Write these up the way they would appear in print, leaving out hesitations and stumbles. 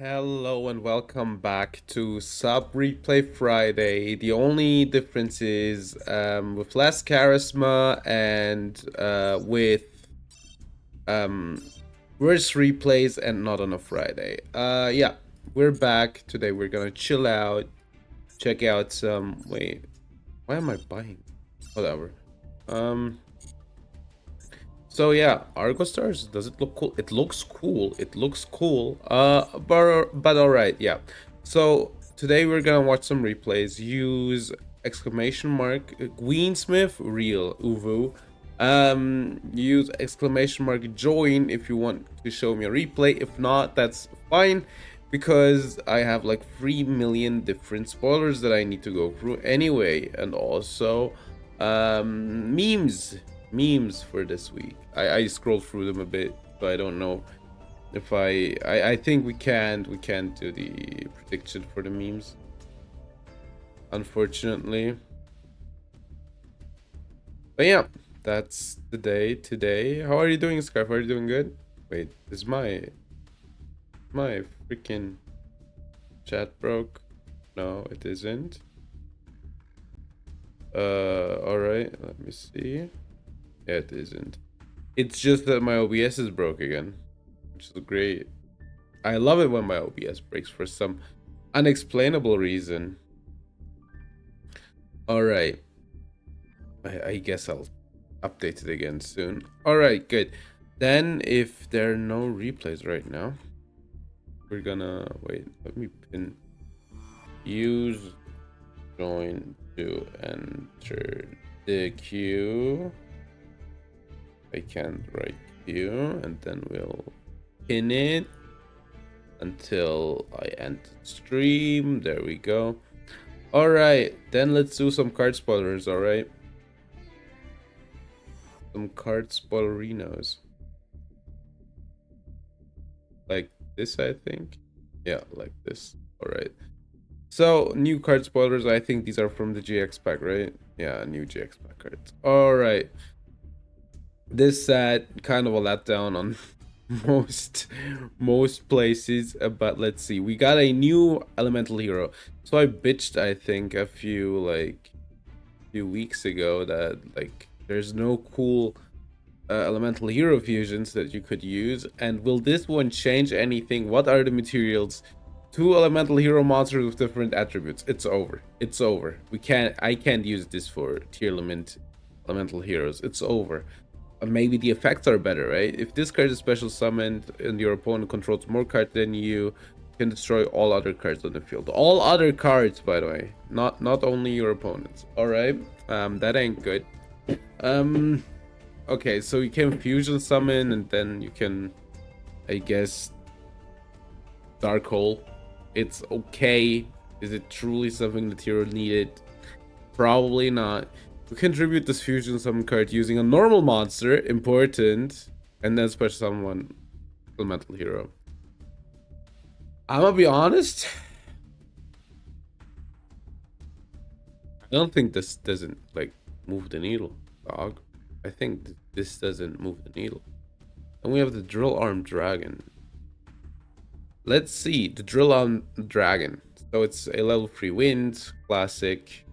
Hello and welcome back to Sub Replay Friday. The only difference is with less charisma and with um, worse replays and not on a Friday. Yeah, we're back. Today we're gonna chill out, check out some. Wait, why am I buying? Whatever. Um, So yeah, Argo Stars, does it look cool? It looks cool. It looks cool. But all right, yeah. So today we're gonna watch some replays. Use exclamation mark Queensmith real uvu. Use exclamation mark join if you want to show me a replay. If not, that's fine because I have like 3 million different spoilers that I need to go through anyway, and also memes for this week. I scrolled through them a bit, so I don't know if I think we can't do the prediction for the memes, unfortunately. But yeah, that's the day today. How are you doing, Scarf? Are you doing good? Wait, is my freaking chat broke? No, it isn't. All right, let me see. Yeah, it isn't. It's just that my OBS is broke again, which is great. I love it when my OBS breaks for some unexplainable reason. All right. I guess I'll update it again soon. All right, good. Then if there are no replays right now, we're gonna wait. Let me pin use join to enter the queue. I can't write queue, and then we'll pin it until I end stream. There we go. All right, then let's do some card spoilers. All right, some card spoilerinos, like this, I think. Yeah, like this. All right. So new card spoilers. I think these are from the GX pack, right? Yeah, new GX pack cards. All right. This set kind of a letdown on most places, but let's see. We got a new elemental hero. So I bitched, I think, a few weeks ago that like there's no cool elemental hero fusions that you could use. And will this one change anything? What are the materials? Two elemental hero monsters with different attributes. It's over. It's over. I can't use this for tier limit elemental heroes. It's over. Maybe the effects are better, right? If this card is special summoned and your opponent controls more cards than you can destroy all other cards on the field. All other cards, by the way, not only your opponents. All right, that ain't good. Okay, so you can fusion summon and then you can, I guess, dark hole. It's okay. Is it truly something that hero needed? Probably not. You contribute this fusion summon card using a normal monster, important, and then special summon one elemental hero. I'm gonna be honest. I don't think this doesn't like move the needle, dog. I think this doesn't move the needle. And we have the drill arm dragon. Let's see the drill arm dragon. So it's a level 3 wind, classic.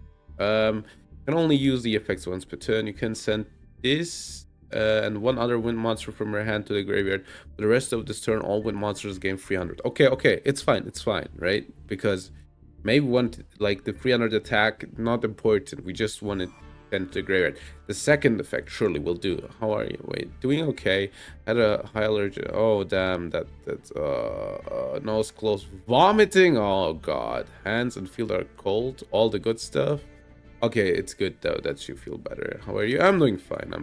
Can only use the effects once per turn. You can send this and one other wind monster from your hand to the graveyard. For the rest of this turn, all wind monsters gain 300. Okay, it's fine, right? Because maybe like the 300 attack, not important. We just want it sent to the graveyard. The second effect surely will do. How are you? Wait, doing okay. Had a high allergy. Oh damn, that's nose close, vomiting. Oh god, hands and field are cold. All the good stuff. Okay, it's good though that you feel better. How are you? I'm doing fine.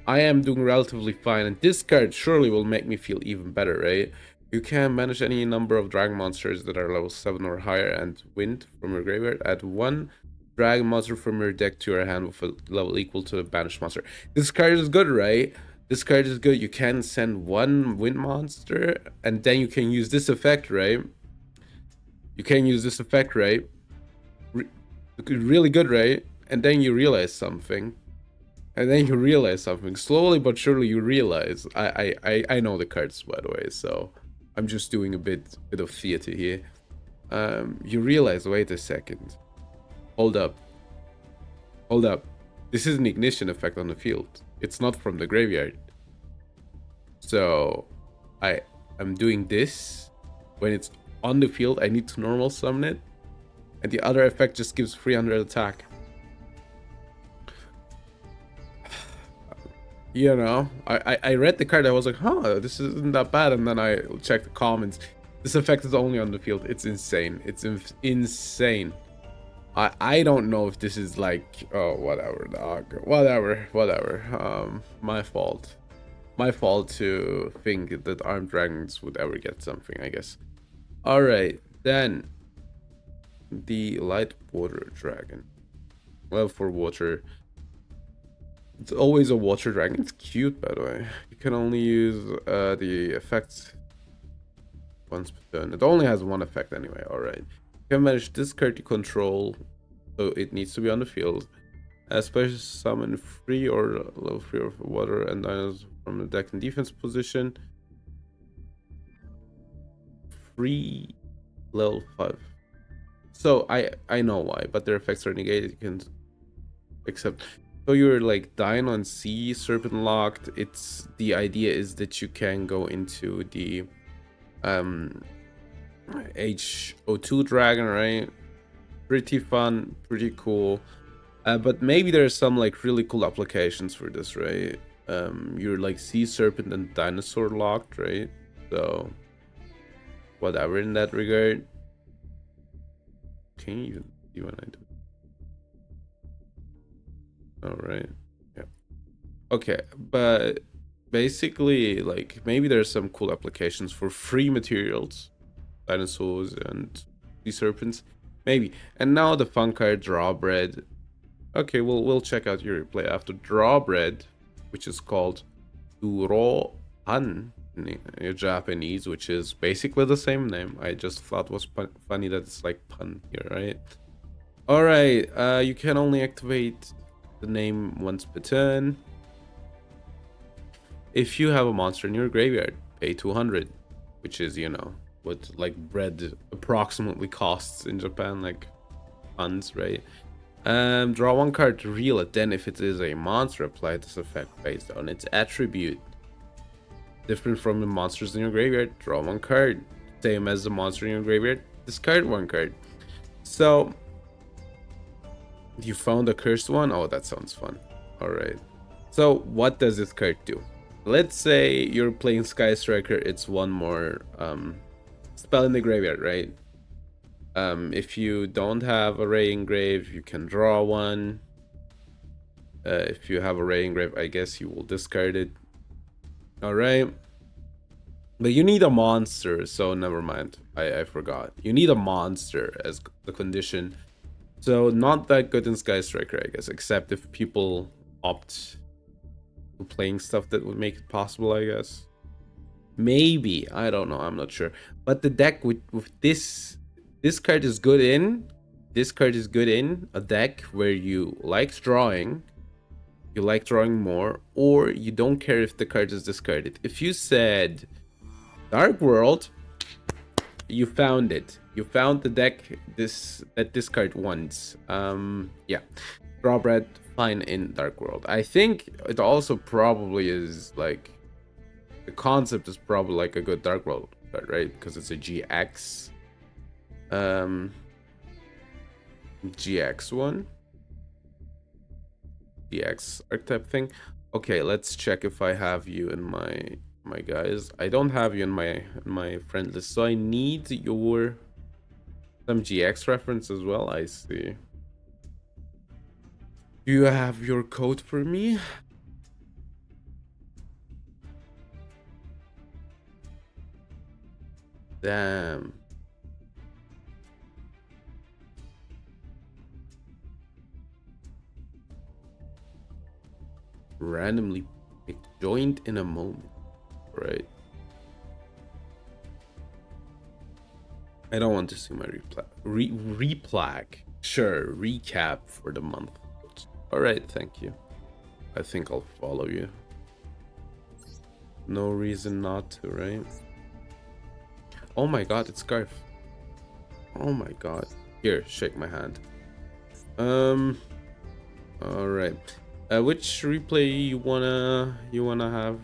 I am doing relatively fine, and this card surely will make me feel even better, right? You can manage any number of dragon monsters that are level 7 or higher and wind from your graveyard. Add one dragon monster from your deck to your hand with a level equal to the banished monster. This card is good, right? This card is good. You can send one wind monster, and then you can use this effect, right? You can use this effect, right? Really good, right? And then you realize something. Slowly but surely you realize. I know the cards, by the way, so I'm just doing a bit of theater here. You realize, wait a second. Hold up. Hold up. This is an ignition effect on the field. It's not from the graveyard. So I'm doing this. When it's on the field, I need to normal summon it. And the other effect just gives 300 attack. You know, I read the card. I was like, huh, this isn't that bad. And then I checked the comments. This effect is only on the field. It's insane. It's insane. I don't know if this is like, oh, whatever, dog. Whatever. My fault. My fault to think that Armed Dragons would ever get something, I guess. Alright, then. The Light Water Dragon. Well, for water. It's always a water dragon. It's cute, by the way. You can only use the effects once per turn. It only has one effect anyway. Alright. You can manage this card you control, so it needs to be on the field. Special summon free or level 3 of water and dinos from the deck in defense position. Free level 5. So I know why, but their effects are negated. You can accept. So you're like dying on sea, serpent locked. It's the idea is that you can go into the HO2 dragon, right? Pretty fun, pretty cool. But maybe there's some like really cool applications for this, right? You're like sea serpent and dinosaur locked, right? So whatever in that regard. Can you even see when I do it? All right. Yeah. Okay, but basically, like maybe there's some cool applications for free materials, dinosaurs and sea serpents, maybe. And now the fun card Drawbread. Okay, we'll check out your replay after Drawbread, which is called Durohan in Japanese, which is basically the same name. I just thought was funny that it's like pun here, right? All right, you can only activate the name once per turn. If you have a monster in your graveyard, pay 200, which is, you know, what like bread approximately costs in Japan, like tons, right? Draw one card to reveal it. Then if it is a monster, apply this effect based on its attribute. Different from the monsters in your graveyard, draw one card. Same as the monster in your graveyard, discard one card. So you found a cursed one? Oh, that sounds fun. Alright. So what does this card do? Let's say you're playing Sky Striker, it's one more spell in the graveyard, right? If you don't have a Ray Engrave, you can draw one. If you have a Ray Engrave, I guess you will discard it. Alright. But you need a monster, so never mind. I forgot. You need a monster as the condition. So not that good in Sky Striker, I guess, except if people opt to playing stuff that would make it possible, I guess. Maybe, I don't know, I'm not sure. But the deck with this card is good in. This card is good in a deck where you like drawing more, or you don't care if the card is discarded. If you said Dark World, you found it. You found the deck that this card wants. Yeah, Drawbread, fine in Dark World. I think it also probably is like the concept is probably like a good Dark World card, right? Because it's a GX. GX one. GX archetype thing. Okay, let's check if I have you in my guys. I don't have you in my friend list, so I need your some GX reference as well. I see. Do you have your code for me? Damn. Randomly picked, joined in a moment. Right. I don't want to see my replag. Sure, recap for the month. All right, thank you. I think I'll follow you. No reason not to, right? Oh my god, it's Scarf. Oh my god. Here, shake my hand. All right. Which replay you wanna have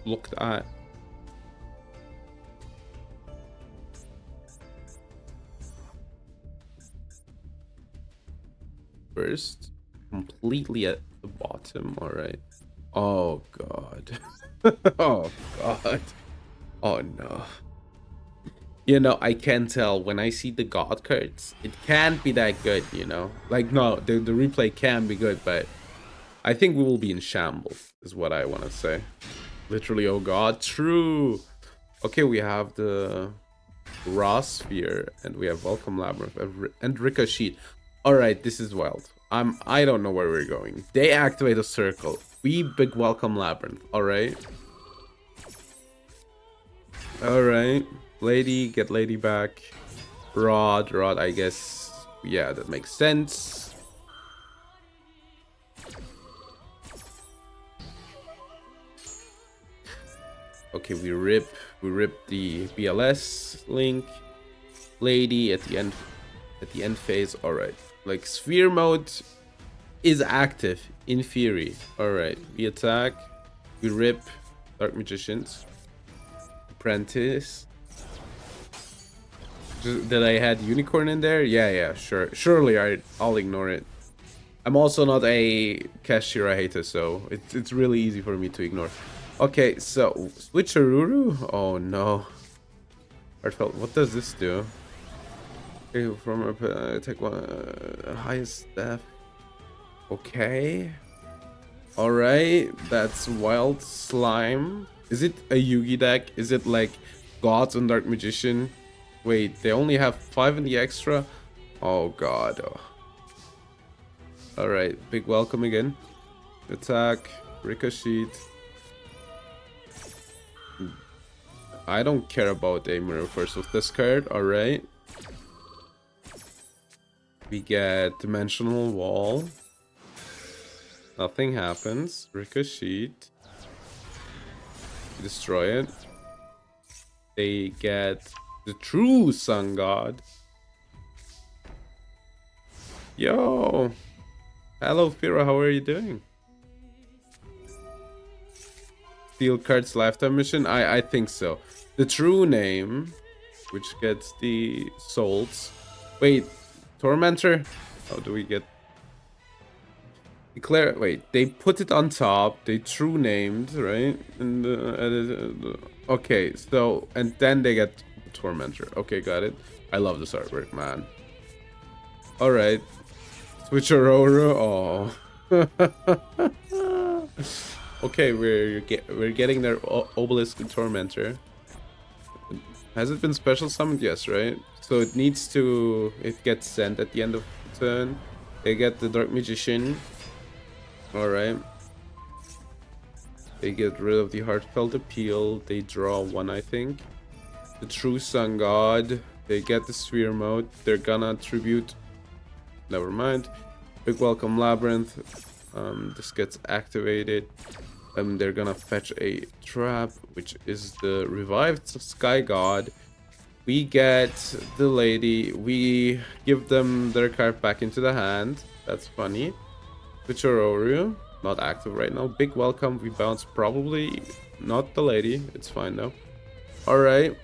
looked at? First, completely at the bottom. All right. Oh god. Oh god. Oh no. You know, I can tell when I see the god cards, it can't be that good, you know? Like, no, the replay can be good, but I think we will be in shambles, is what I want to say. Literally, oh god, true. Okay, we have the Raw Sphere, and we have Welcome Labyrinth, and Ricochet. Alright, this is wild. I don't know where we're going. They activate a circle. We big Welcome Labyrinth, alright? Alright. Lady, get Lady back. Rod, I guess. Yeah, that makes sense. Okay, we rip the BLS link. Lady at the end phase. Alright. Like sphere mode is active in theory. Alright. We attack. We rip Dark Magicians. Apprentice. That I had unicorn in there? Yeah, sure. Surely I'll ignore it. I'm also not a Kashira hater, so it's really easy for me to ignore. Okay, so switcheroo? Oh no. Heartfelt, what does this do? Okay, from attack one highest death. Okay. Alright, that's Wild Slime. Is it a Yugi deck? Is it like Gods and Dark Magician? Wait, they only have 5 in the extra? Oh god. Oh. Alright, big welcome again. Attack, Ricochet. I don't care about a mirror first with this card, alright. We get Dimensional Wall. Nothing happens. Ricochet. Destroy it. They get the true Sun God. Yo! Hello, Fira, how are you doing? Steal cards lifetime mission? I think so. The true name, which gets the souls. Wait, Tormentor? How do we get... Declare... Wait, they put it on top. They true named, right? And okay, so... And then they get Tormentor. Okay, got it. I love this artwork, man. Alright. Switcheroo. Oh. Okay, we're getting their Obelisk and Tormentor. Has it been special summoned? Yes, right? So it needs to... It gets sent at the end of the turn. They get the Dark Magician. Alright. They get rid of the Heartfelt Appeal. They draw one, I think. The True Sun God. They get the Sphere mode. They're gonna tribute... Never mind. Big Welcome Labyrinth. This gets activated. They're gonna fetch a trap, which is the Revived Sky God. We get the Lady. We give them their card back into the hand. That's funny. Switcheroo, not active right now. Big Welcome. We bounce probably not the Lady. It's fine though. Alright.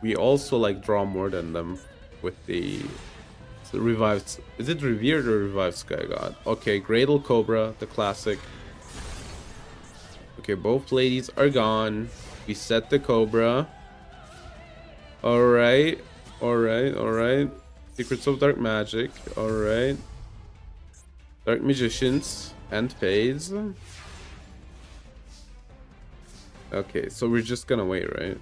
We also like draw more than them with the revived. Is it Revered or Revived Sky God? Okay, Gradle Cobra, the classic. Okay, both ladies are gone. We set the Cobra. Alright. Secrets of Dark Magic. Alright. Dark Magicians and Phase. Okay, so we're just gonna wait, right?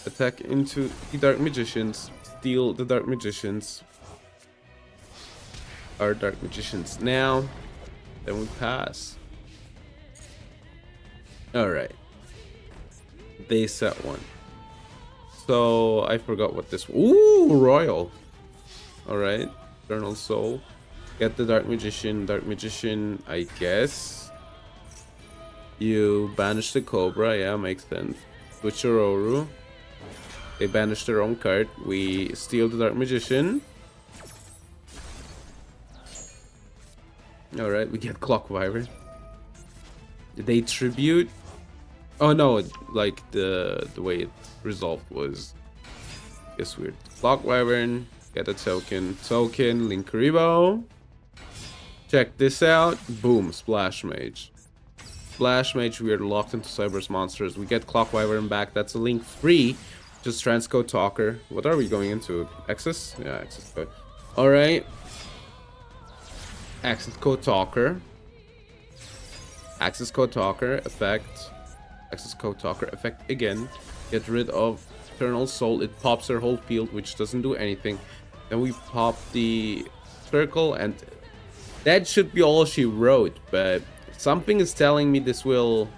Attack into the Dark Magicians. Steal the Dark Magicians. Our Dark Magicians now. Then we pass. Alright. They set one. So I forgot what this... Ooh, Royal. Alright. Eternal Soul. Get the Dark Magician. Dark Magician, I guess. You banish the Cobra, yeah, makes sense. Switch your Oru. They banish their own card. We steal the Dark Magician. Alright, we get Clock Wyvern. Did they tribute? Oh no, like the way it resolved was it's weird. Clock Wyvern, get a token. Token, Linkuriboh. Check this out. Boom, Splash Mage. Splash Mage, we are locked into Cyber's monsters. We get Clock Wyvern back. That's a link free. Just Transcode Talker. What are we going into? Access? Yeah, access code. Alright. Access Code Talker. Access Code Talker. Effect. Access Code Talker. Effect again. Get rid of Eternal Soul. It pops her whole field, which doesn't do anything. Then we pop the circle, and that should be all she wrote, but something is telling me this will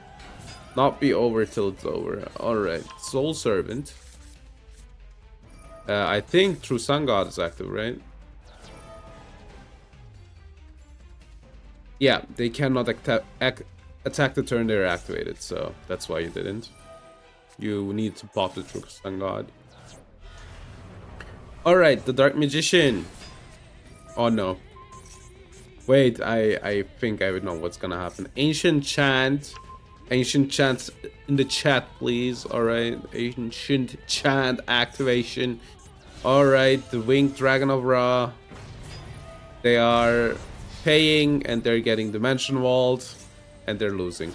not be over till it's over. Alright, Soul Servant. I think True Sun God is active, right? Yeah, they cannot attack the turn they're activated, so that's why you didn't. You need to pop the True Sun God. Alright, the Dark Magician. Oh no. Wait, I think I would know what's gonna happen. Ancient Chant. Ancient Chant in the chat, please. Alright, Ancient Chant activation. Alright, the Winged Dragon of Ra. They are paying and they're getting Dimension Vault. And they're losing.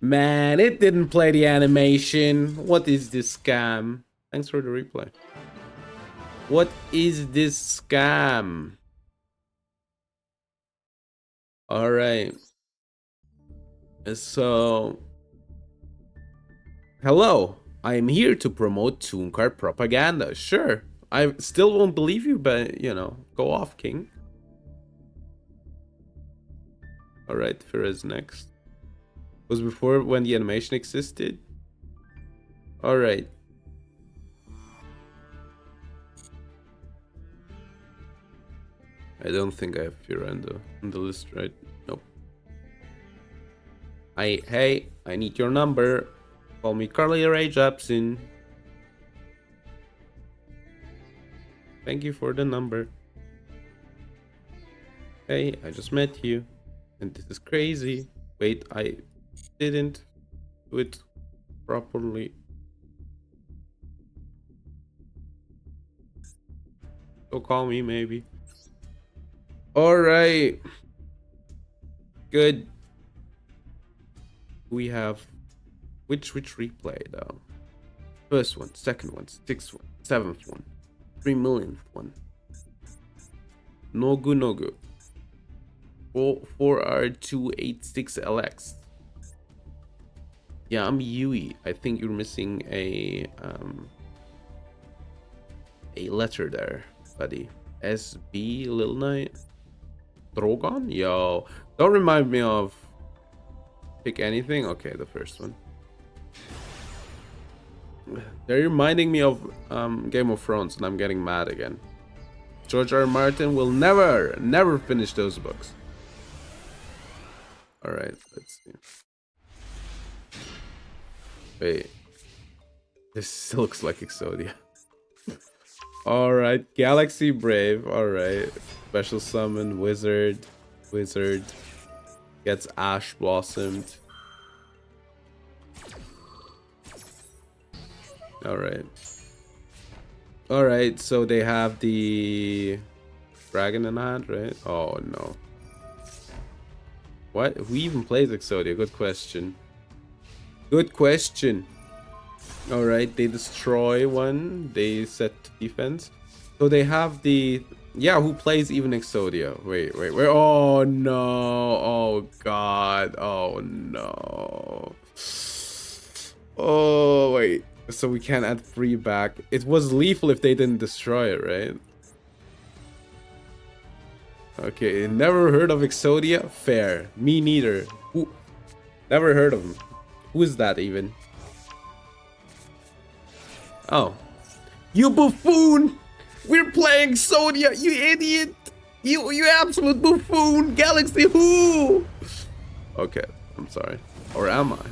Man, it didn't play the animation. What is this scam? Thanks for the replay. What is this scam? Alright. So... Hello. I am here to promote Toon Card propaganda. Sure. I still won't believe you, but, you know, go off, King. Alright, Fira's next. Was before when the animation existed? Alright. I don't think I have Fira on the list, right? Nope. Hey, I need your number. Call me Carly Ray Jepsen. Thank you for the number. Hey, I just met you. And this is crazy. Wait, I didn't do it properly. So call me maybe. Alright. Good. We have which replay though? First one, second one, sixth one, seventh one, 3 millionth one. Nogu Nogu. 4R286LX. Yeah, I'm Yui. I think you're missing a letter there, buddy. SB Lil Knight. Drogon? Yo, don't remind me of pick anything. Okay, the first one. They're reminding me of Game of Thrones, and I'm getting mad again. George R. R. Martin will never finish those books. Alright, let's see. Wait. This looks like Exodia. Alright, Galaxy Brave. Alright. Special summon, Wizard. Gets Ash Blossomed. Alright. Alright, so they have the dragon in hand, right? Oh no. What? Who even plays Exodia? Good question. Good question. Alright, they destroy one. They set defense. So they have the... Yeah, who plays even Exodia? Wait. Oh no. Oh god. Oh no. Oh, wait. So we can't add 3 back. It was lethal if they didn't destroy it, right? Okay, never heard of Exodia? Fair. Me neither. Who? Never heard of him. Who is that even? Oh. You buffoon! We're playing Exodia, you idiot! You absolute buffoon! Galaxy who? Okay, I'm sorry. Or am I?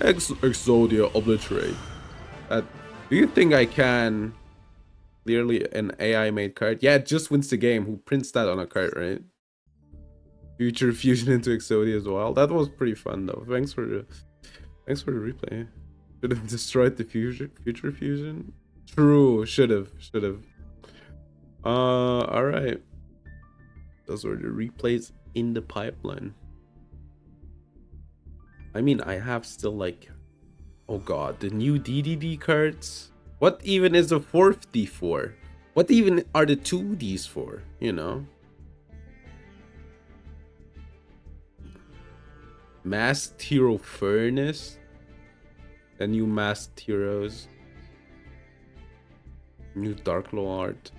Exodia obliterate. Do you think I can? Clearly an AI made card. Yeah, it just wins the game. Who prints that on a card, right? Future fusion into Exodia as well. That was pretty fun though. Thanks for the replay. Should have destroyed the future fusion. True. Should have. All right. Those were the replays in the pipeline. I mean, I have still like, oh god, the new DDD cards. What even is the 4th D for? What even are the 2Ds for? You know? Masked Hero Furnace. The new Masked Heroes. New Dark Law art.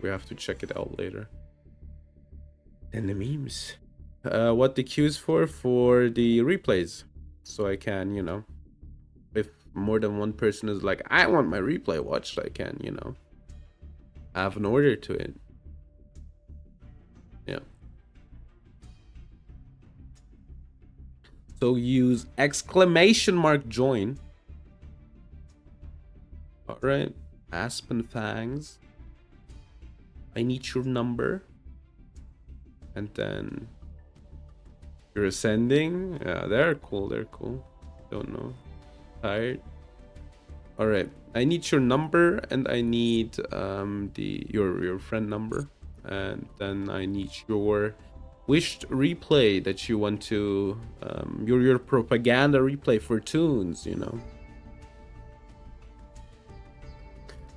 We have to check it out later. And the memes. What the queues for the replays. So I can, you know, if more than one person is like, I want my replay watched, I can, you know, have an order to it. Yeah. So use !join. All right. Aspen Fangs. I need your number. And then you're ascending. Yeah, they're cool. Don't know. Tired. All right. I need your number, and I need your friend number, and then I need your wished replay that you want to your propaganda replay for tunes. You know.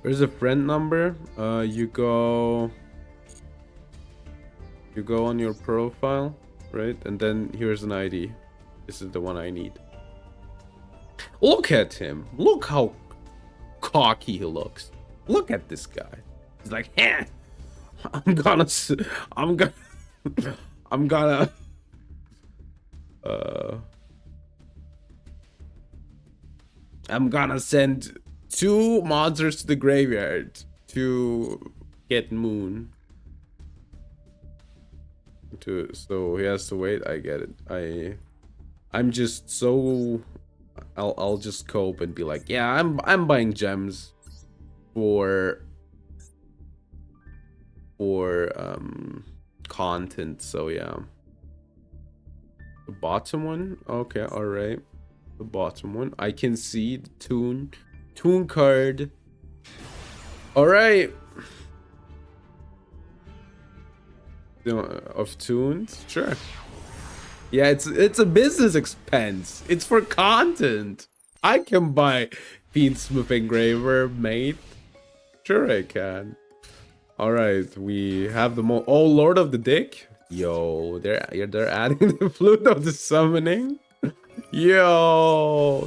There's a friend number. You go on your profile, right? And then here's an ID. This is the one I need. Look at him. Look how cocky he looks. Look at this guy. He's like, eh, I'm gonna send 2 monsters to the graveyard to get Moon. So he has to wait. I get it. I'm just so I'll just cope and be like, yeah, I'm buying gems for content. So yeah. The bottom one? Okay, alright. The bottom one. I can see the tune card. Alright. Of tunes? Sure. Yeah, it's a business expense. It's for content. I can buy Fiendsmith Engraver, mate. Sure I can. Alright, we have the oh, Lord of the Dick. Yo, they're adding the Flute of the Summoning. Yo.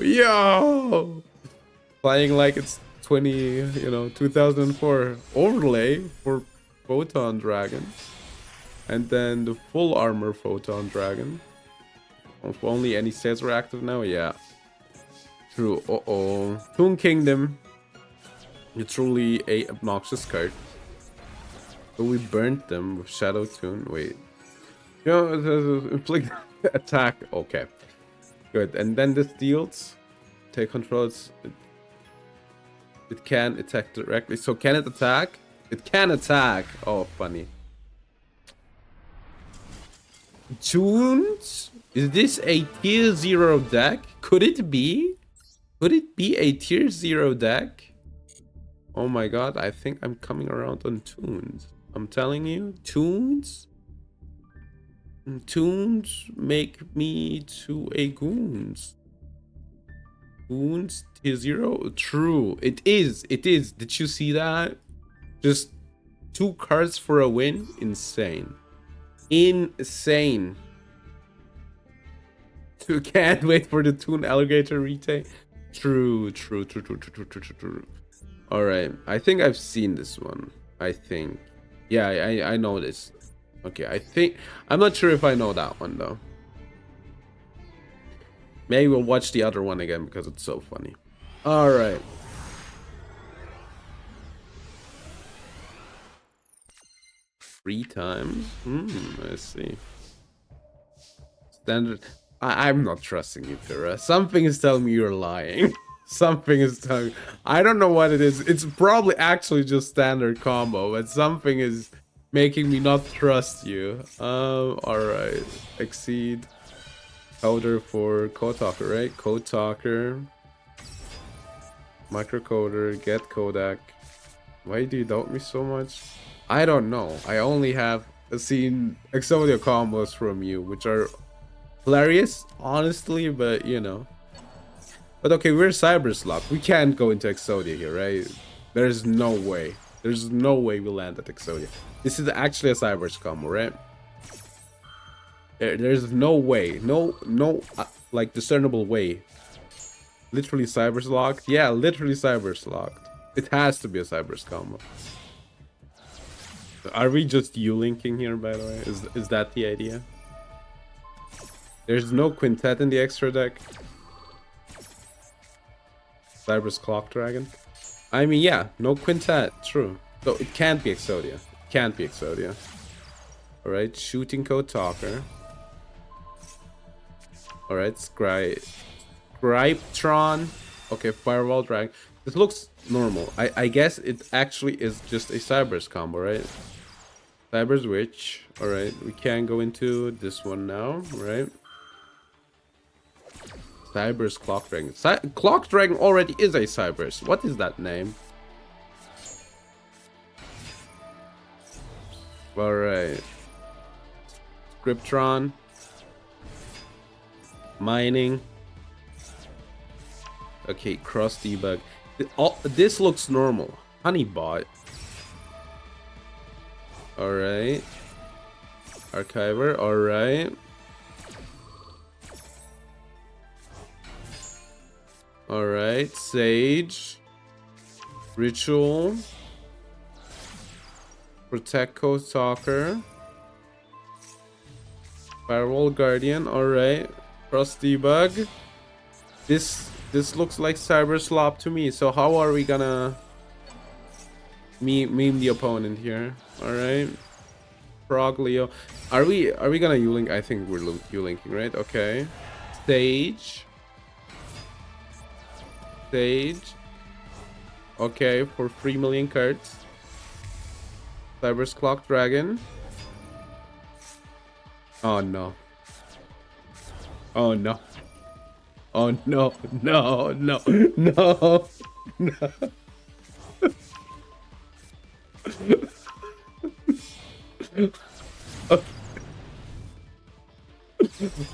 Playing like it's 2004 overlay for Photon Dragon. And then the full armor Photon Dragon. If only any sets were active now, yeah. True. Toon Kingdom. It's truly a obnoxious card. So we burnt them with Shadow Toon. Wait. Inflict attack. Okay. Good. And then this deals. Take control. It can attack directly. So can it attack? It can attack. Oh, funny. Tunes? Is this a tier 0 deck? Could it be? Could it be a tier 0 deck? Oh my god, I think I'm coming around on tunes. I'm telling you, tunes? Tunes make me to a goons. Goons tier 0? True. It is. Did you see that? Just 2 cards for a win? Insane. Insane. Can't wait for the Toon Alligator retake. True. All right, I think I've seen this one. I think, yeah, I know this. Okay, I'm not sure if I know that one though. Maybe we'll watch the other one again because it's so funny. All right. Free times. I see. Standard. I'm not trusting you, Pyrrha. Something is telling me you're lying. Something is telling. I don't know what it is. It's probably actually just standard combo, but something is making me not trust you. All right. Exceed. Coder for Code Talker, right? Code Talker. Microcoder. Get Codec. Why do you doubt me so much? I don't know. I only have seen Exodia combos from you, which are hilarious, honestly, but you know. But okay, we're Cyberslock. We can't go into Exodia here, right? There's no way. There's no way we land at Exodia. This is actually a Cybers combo, right? There's no way. No, like, discernible way. Literally Cybers locked? Yeah, literally Cybers locked. It has to be a Cybers combo. Are we just U-linking here, by the way? Is that the idea? There's no quintet in the extra deck. Cybers Clock Dragon. I mean, yeah, no quintet. True. So it can't be Exodia. It can't be Exodia. Alright, Shooting Code Talker. Alright, Scriptron. Okay, Firewall Dragon. This looks normal. I guess it actually is just a Cybers combo, right? Cybers Witch. Alright, we can go into this one now, right? Cybers Clock Dragon. Clock Dragon already is a Cybers. What is that name? Alright. Scriptron. Mining. Okay, cross debug. This looks normal. Honeybot. Alright. Archiver. Alright. Alright. Sage. Ritual. Protect Code Talker. Firewall Guardian. Alright. Cross debug. This looks like Cyber Slop to me. So how are we gonna meme the opponent here? All right, Frog Leo. Are we gonna U-link? I think we're U-linking, right? Okay. Sage. Okay, for 3 million cards. Cyber's Clock Dragon. Oh no. Oh no. Oh no, no, no, no, no.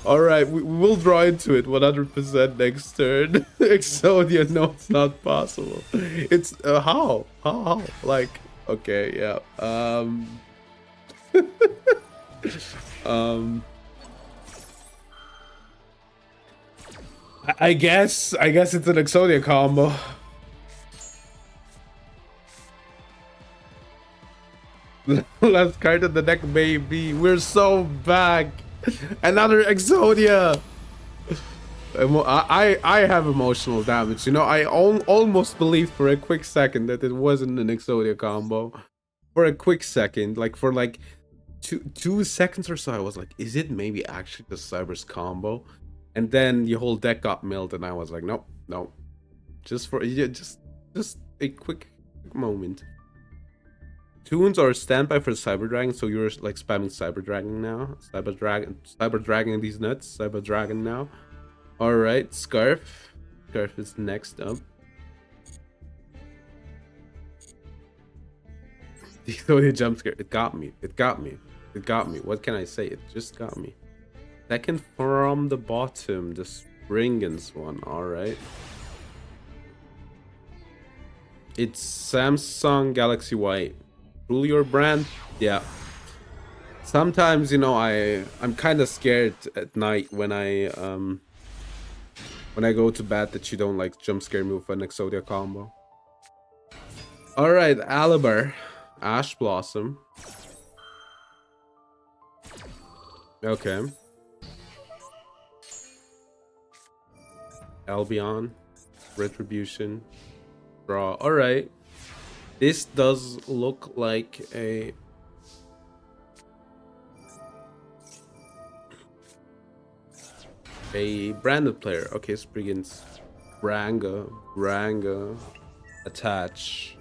Alright, we will draw into it 100% next turn. Exodia, no, it's not possible. It's, how? How? Like, okay, yeah. I guess it's an Exodia combo. Last card in the deck, baby. We're so back. Another Exodia. I have emotional damage. You know, I almost believed for a quick second that it wasn't an Exodia combo. For a quick second, like for like two seconds or so, I was like, is it maybe actually the Cyber's combo? And then the whole deck got milled, and I was like, nope, nope. Just for just a quick moment. Tunes are standby for Cyber Dragon, so you're like spamming Cyber Dragon now. Cyber Dragon these nuts. Cyber Dragon now. All right, Scarf. Scarf is next up. The Exodia jump scare. It got me. It got me. It got me. What can I say? It just got me. Second from the bottom, the Springens one. All right. It's Samsung Galaxy White. Truly your brand? Yeah. Sometimes, you know, I'm kind of scared at night when I go to bed that you don't like jump scare me with an Exodia combo. All right, Alibar, Ash Blossom. Okay. Albion, Retribution, draw. All right. This does look like a... A branded player. Okay, Spriggans. Branga. Attach.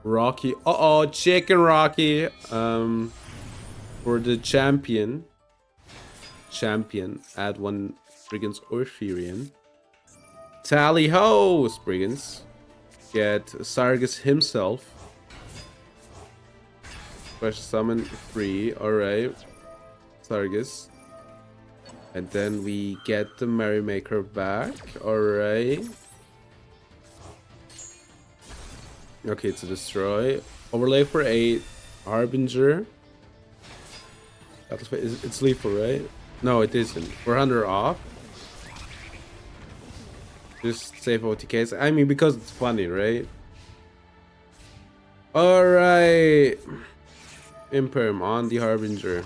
Rocky. Uh-oh, Chicken Rocky. For the champion. Add one Spriggans or Furion. Tally ho, Spriggans. Get Sargus himself. Special summon free. Alright. Sargus. And then we get the Merrymaker back. Alright. Okay, it's a destroy. Overlay for 8. Harbinger. It's lethal, right? No, it isn't. 400 off. Just save OTKs. I mean, because it's funny, right? Alright. Imperm on the Harbinger.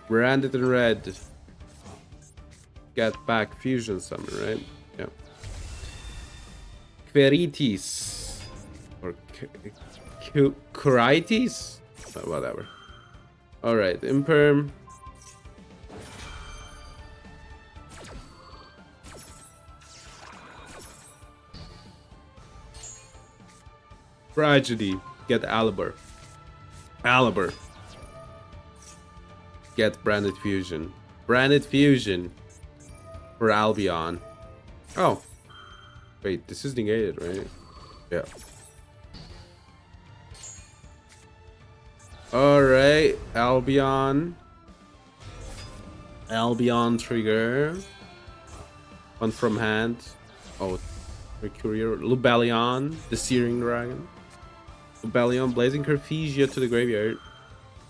Branded in red. Get back fusion summon, right? Yeah. Queritis. Or Curitis? Whatever. Alright, Imperm. Tragedy. Get Aliber. Get Branded Fusion. Branded Fusion. For Albion. Oh. Wait, this is negated, right? Yeah. Alright. Albion trigger. One from hand. Oh, Mercurial. Lubellion. The Searing Dragon. Lubellion. Blazing Carthesia to the graveyard.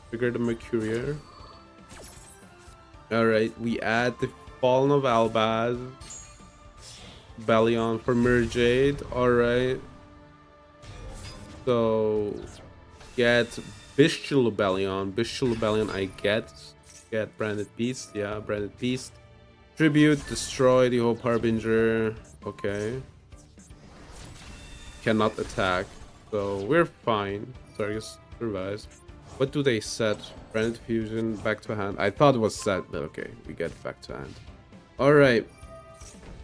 Trigger the Mercurial. Alright, we add the Fallen of Albaz. Bellion for Merjade. Alright. So get Bestial Rebellion I get Branded Beast. Yeah, Branded Beast. Tribute, destroy the Hope Harbinger. Okay. Cannot attack. So we're fine. Sargus survives. What do they set? Branded Fusion, back to hand. I thought it was set, but okay, we get back to hand. Alright.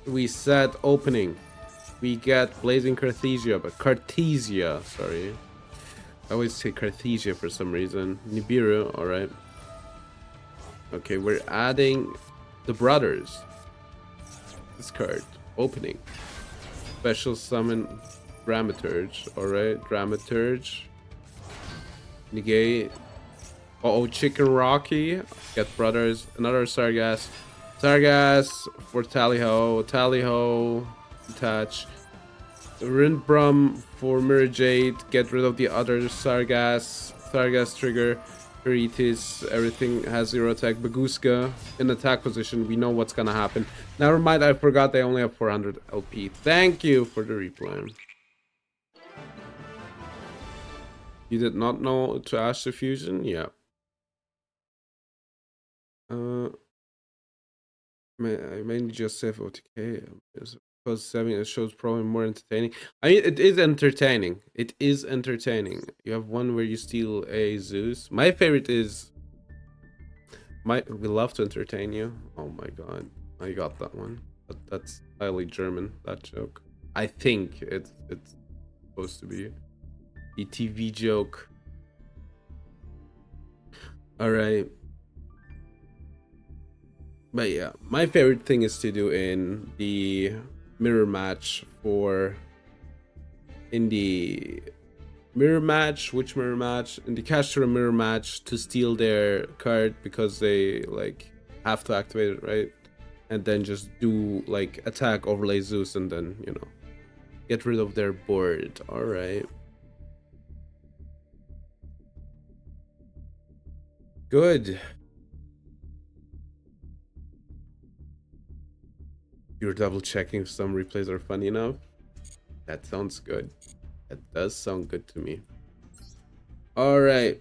We set opening. We get Blazing Carthesia, but Cartesia, sorry. I always say Carthesia for some reason. Nibiru, alright. Okay, we're adding the brothers. This card. Opening. Special summon Dramaturge, alright. Dramaturge. Negate. Uh-oh, Chicken Rocky. Get brothers. Another Sargas. For Tally-Ho. Attach. Rindbrum for Merjade. Get rid of the other Sargas. Trigger. Veritas. Everything has 0 attack. Baguska in attack position. We know what's gonna happen. Never mind, I forgot they only have 400 LP. Thank you for the replay. You did not know to ask the fusion? Yeah. I mainly just save OTK because 7 shows probably more entertaining. I mean, it is entertaining. You have one where you steal a Zeus. My favorite is we love to entertain you. Oh my god, I got that one. But that's highly German. That joke. I think it's supposed to be a TV joke. All right. But yeah, my favorite thing is to do in the mirror match in the mirror match, which mirror match? In the caster mirror match to steal their card because they like have to activate it, right? And then just do like attack, overlay Zeus, and then, you know, get rid of their board. All right. Good. You're double checking if some replays are funny enough. That sounds good. That does sound good to me. All right.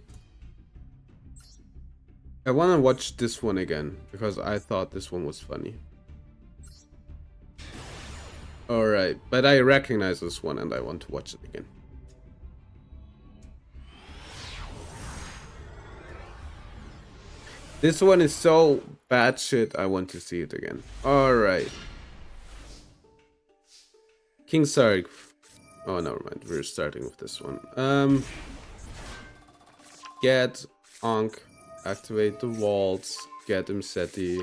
I want to watch this one again because I thought this one was funny. All right, but I recognize this one and I want to watch it again. This one is so bad shit, I want to see it again. Alright. King Sark. Oh, never mind. We're starting with this one. Get Ankh. Activate the vaults. Get Imseti.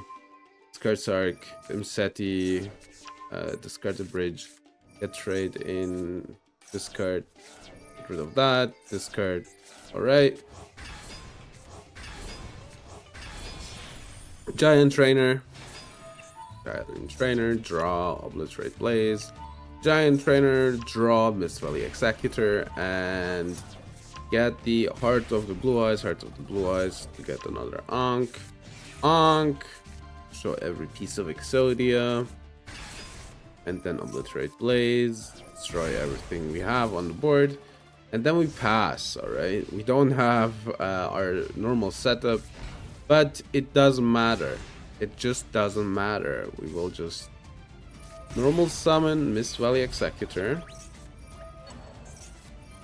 Discard Sark. Imseti. Discard the bridge. Get trade in. Discard. Get rid of that. Discard. Alright. Giant Trainer. Giant Trainer. Draw. Obliterate Blaze. Giant Trainer. Draw. Mist Valley Executor. And get the Heart of the Blue Eyes. Heart of the Blue Eyes. To get another Ankh. Ankh. Show every piece of Exodia. And then Obliterate Blaze. Destroy everything we have on the board. And then we pass, alright? We don't have our normal setup. But it doesn't matter. It just doesn't matter. We will just normal summon Mist Valley Executor.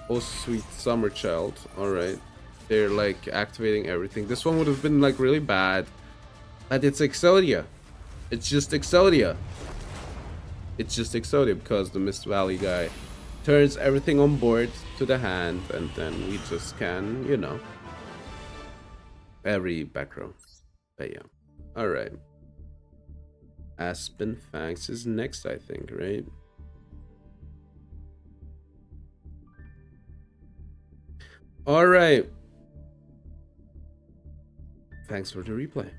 Oh, sweet Summer Child. Alright. They're like activating everything. This one would have been like really bad. But it's Exodia. It's just Exodia. It's just Exodia because the Mist Valley guy turns everything on board to the hand. And then we just can, you know. Every back row. But yeah. Alright. Aspen Fangs is next, I think, right? Alright. Thanks for the replay.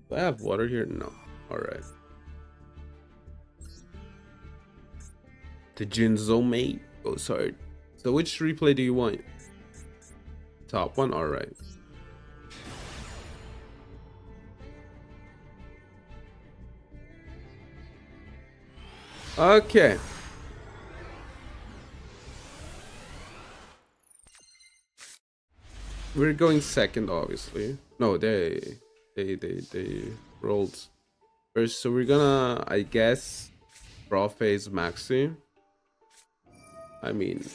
Do I have water here? No. Alright. The Jinzome goes hard. So which replay do you want? Top one? Alright. Okay. We're going second, obviously. No, they rolled first, so we're gonna, I guess, draw phase Maxi. I mean,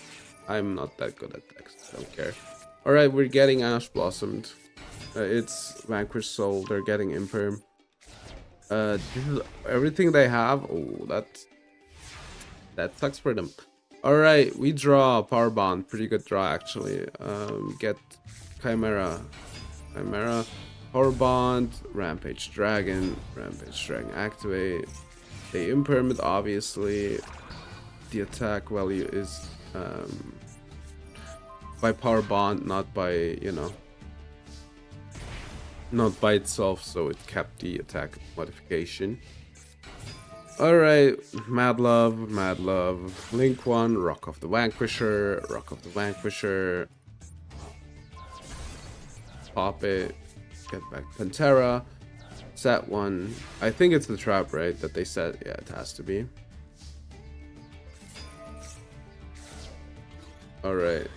I'm not that good at text. I don't care. All right, we're getting Ash Blossomed. It's Vanquish Soul. They're getting Imperm. This is everything they have. Oh, that sucks for them. All right, we draw Power Bond. Pretty good draw actually. Get Chimera, Power Bond, Rampage Dragon activate. They Imperm it obviously. The attack value is by Power Bond, not by, you know, not by itself, so it kept the attack modification. Alright, Mad Love, Link 1, Rock of the Vanquisher, pop it, get back Pantera, set 1. I think it's the trap, right, that they said. Yeah, it has to be. Alright.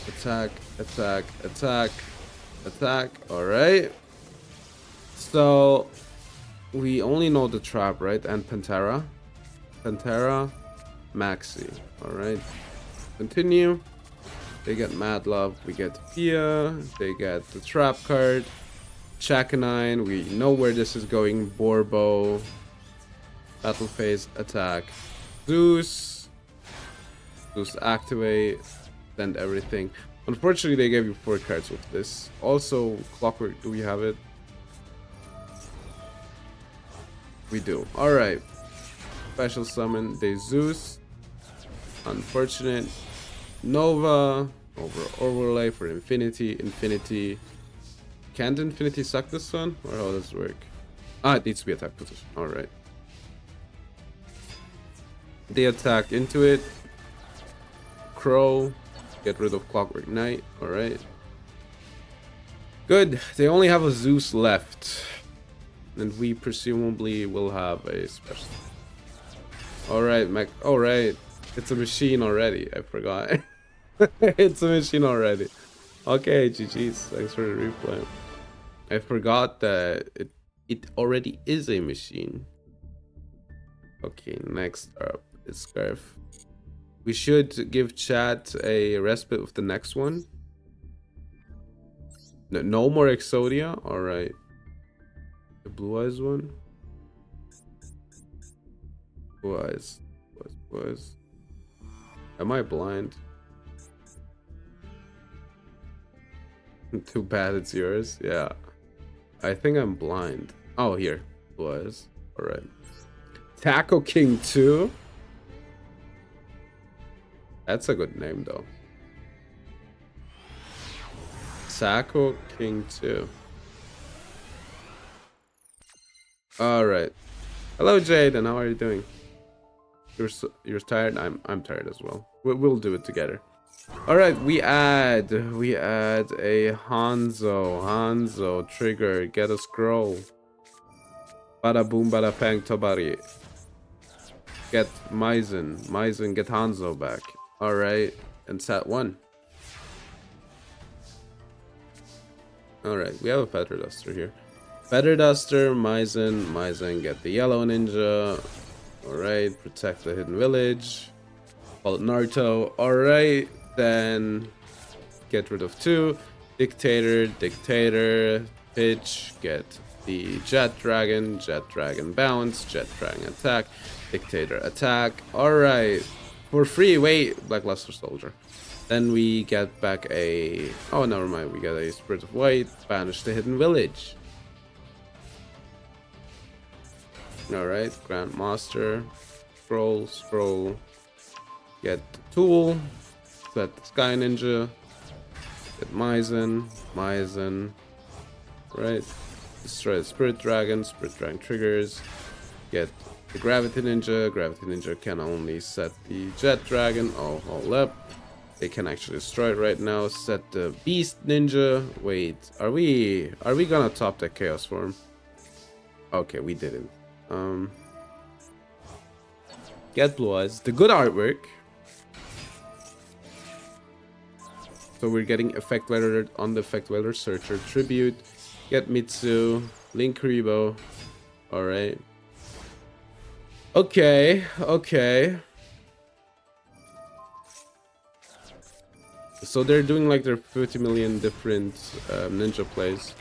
Attack. Alright. So we only know the trap, right? And Pantera. Maxi. Alright. Continue. They get Mad Love. We get Fia. They get the trap card. Chakanine. We know where this is going. Borbo. Battle phase. Attack. Zeus activate, send everything. Unfortunately, they gave you 4 cards with this. Also, Clockwork, do we have it? We do. Alright. Special summon, they Zeus. Unfortunate. Nova. Overlay for Infinity. Can't Infinity suck this one? Or how does it work? Ah, it needs to be attack position. Alright. They attack into it. Crow, get rid of Clockwork Knight. Alright. Good. They only have a Zeus left. And we presumably will have a special. Alright, Mac. Alright. It's a machine already. I forgot. It's a machine already. Okay, GG's. Thanks for the replay. I forgot that it already is a machine. Okay, next up is Scarf. We should give chat a respite with the next one. No more Exodia. All right. The Blue Eyes one. Blue Eyes. Blue Eyes. Am I blind? Too bad it's yours. Yeah. I think I'm blind. Oh, here. Blue Eyes. All right. Taco King 2. That's a good name, though. Taco King 2. All right. Hello, Jaden. How are you doing? You're tired. I'm tired as well. We'll do it together. All right. We add a Hanzo trigger. Get a scroll. Bada boom, bada pang, tobari. Get Maizen, get Hanzo back. All right, and set 1. All right, we have a Feather Duster here. Feather Duster, Maizen, get the yellow ninja. All right, protect the hidden village. Call it Naruto. All right, then get rid of 2. Dictator, pitch, get the Jet Dragon bounce, Jet Dragon attack, Dictator attack. Alright. For free, wait, Blackluster Soldier. Then we get back a... Oh, never mind, we get a Spirit of White, banish the hidden village. Alright, Grandmaster, scroll, get the Tool, set the Sky Ninja, get Maizen, right? Destroy the Spirit Dragon triggers. Get the Gravity Ninja can only set the Jet Dragon. Oh, hold up. They can actually destroy it right now. Set the Beast Ninja. Wait, are we gonna top that Chaos Form? Okay, we didn't. Get Blue Eyes. The good artwork. So we're getting Effect Weather on the Effect Weather Searcher Tribute. Get Mitsu, Link Kuribo. Alright. Okay. So they're doing like their 50 million different ninja plays.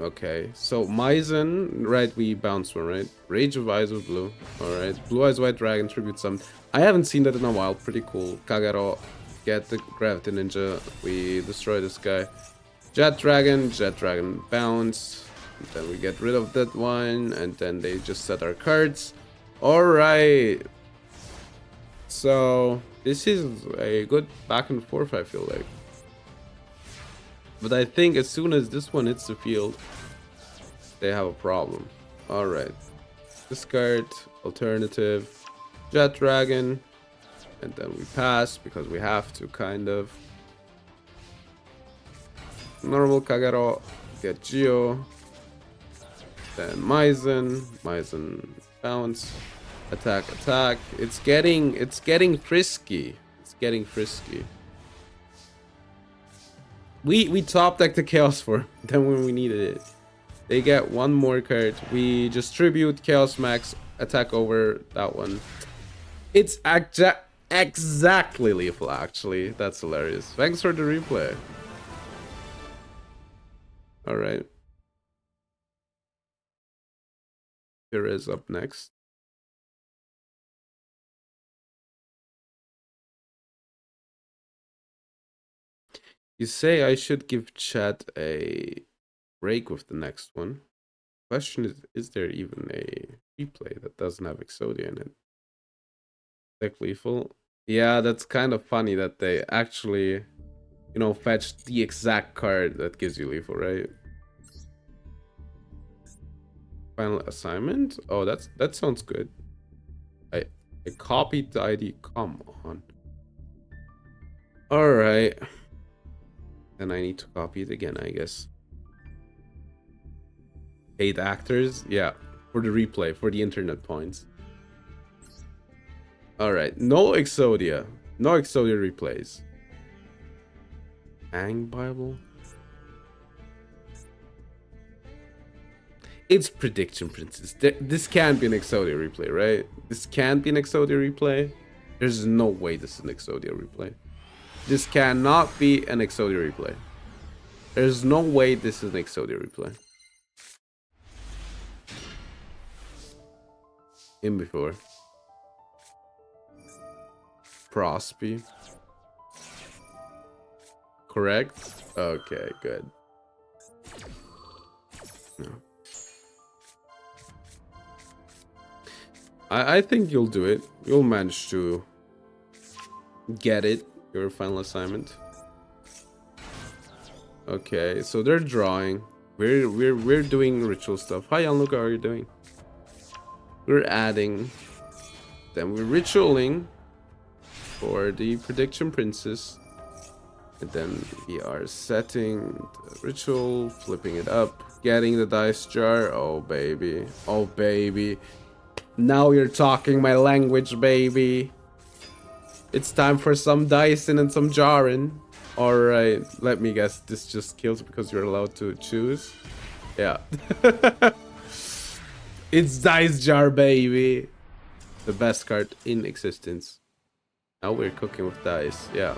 Okay, so Maizen, right, we bounced one, right? Rage of Eyes of Blue. Alright, Blue Eyes White Dragon, tribute some. I haven't seen that in a while, pretty cool. Kagero, get the Gravity Ninja, we destroy this guy. Jet Dragon bounce. And then we get rid of that one, and then they just set our cards. Alright. So, this is a good back and forth, I feel like. But I think as soon as this one hits the field, they have a problem. Alright. Discard, alternative, Jet Dragon, and then we pass because we have to, kind of. Normal Kagero, get Geo, then Maizen bounce, attack. It's getting frisky. We top deck the Chaos Form then when we needed it. They get one more card. We just tribute Chaos Max, attack over that one. It's exactly lethal, actually. That's hilarious. Thanks for the replay. Alright. Here is up next. You say I should give chat a break with the next one. Question is there even a replay that doesn't have Exodia in it? Deck lethal? Yeah, that's kind of funny that they actually, you know, fetch the exact card that gives you lethal, right? Final assignment? Oh, that sounds good. I copied the ID. Come on. Alright. Then I need to copy it again, I guess. 8 actors? Yeah. For the replay, for the internet points. Alright. No Exodia. No Exodia replays. Ang Bible? It's Prediction Princess. This can't be an Exodia replay, right? This can't be an Exodia replay. There's no way this is an Exodia replay. This cannot be an Exodia replay. There's no way this is an Exodia replay. In before. Prosby. Correct? Okay, good. No. I think you'll do it. You'll manage to get it. Your final assignment. Okay, so they're drawing. We're doing ritual stuff. Hi, Gianluca, how are you doing? We're adding. Then we're ritualing for the Prediction Princess. And then we are setting the ritual, flipping it up, getting the dice jar. Oh baby, oh baby. Now you're talking my language, baby. It's time for some dicing and some jarring. Alright, let me guess, this just kills because you're allowed to choose? Yeah. It's dice jar, baby. The best card in existence. Now we're cooking with dice, yeah.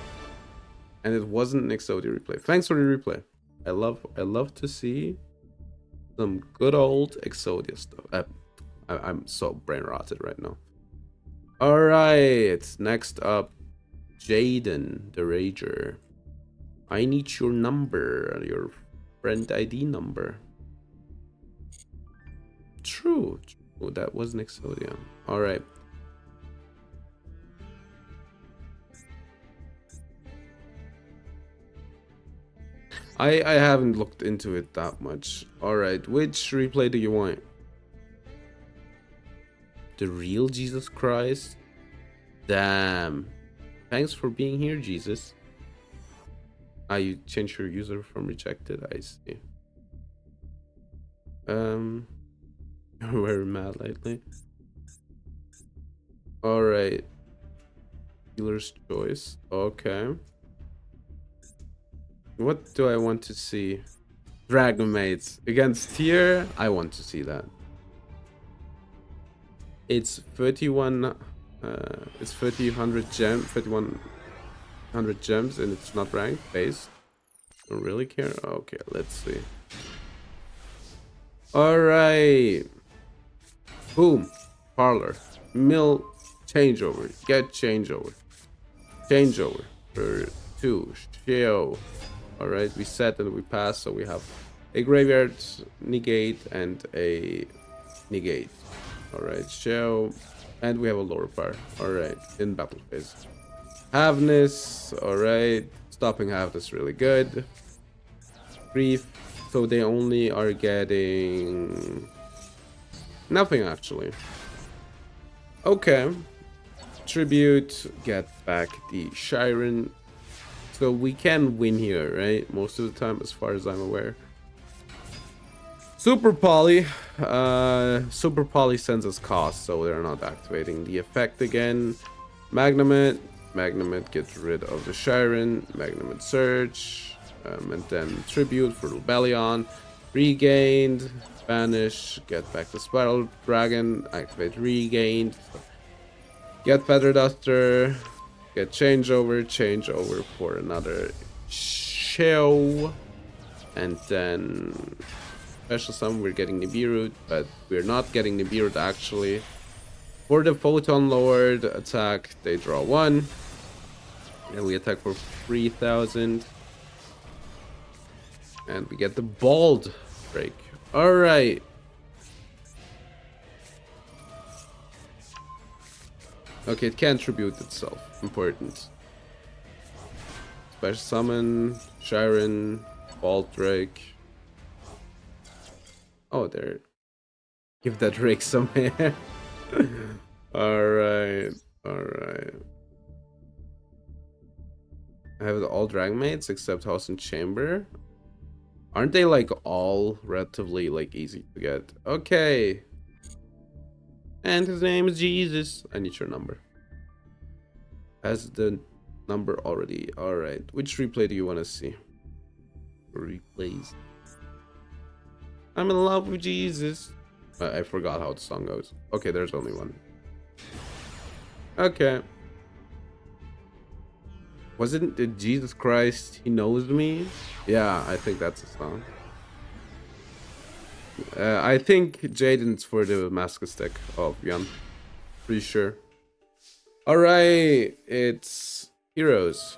And it wasn't an Exodia replay. Thanks for the replay. I love to see some good old Exodia stuff. I'm so brain rotted right now. All right, next up, Jaden the Rager. I need your number, your friend ID number. True. That was an Exodia. All right. I haven't looked into it that much. All right, which replay do you want? The real Jesus Christ? Damn. Thanks for being here, Jesus. Ah, you changed your user from rejected, I see. You're very mad lately. Alright. Dealer's choice. Okay. What do I want to see? Dragon Mates against Tier. I want to see that. It's 31. It's 3,100 gems, and it's not ranked. Base. Don't really care. Okay, let's see. All right. Boom. Parlor. Mill. Changeover. Get changeover. Changeover. For 2. Show. All right. We set and we pass, so we have a graveyard negate and a negate. Alright, show. And we have a lower power. Alright, in battle phase. Halveness. Alright. Stopping halveness really good. Grief. So they only are getting nothing actually. Okay. Tribute. Get back the Shiren. So we can win here, right? Most of the time, as far as I'm aware. Super Poly. Super Poly sends us cost, so they're not activating the effect again. Magnamit. Magnamit gets rid of the Shiren. Magnamit Search. And then Tribute for Rebellion. Regained. Banish. Get back the Spiral Dragon. Activate Regained. Get Feather Duster. Get Changeover for another show. And then special summon, we're getting Nibiru, but we're not getting Nibiru actually. For the Photon Lord attack, they draw 1. And we attack for 3,000. And we get the Bald Break. Alright. Okay, it can't tribute itself. Important. Special summon, Shiren, Bald Drake. Oh, there. Give that Drake some hair. Alright. Alright. I have all Dragon Mates except House and Chamber. Aren't they like all relatively like easy to get? Okay. And his name is Jesus. I need your number. Has the number already. Alright. Which replay do you want to see? Replays. I'm in love with Jesus. I forgot how the song goes. Okay, there's only one. Okay. Wasn't it Jesus Christ, He Knows Me? Yeah, I think that's the song. I think Jaden's for the master stick of Jan. Pretty sure. Alright, it's Heroes.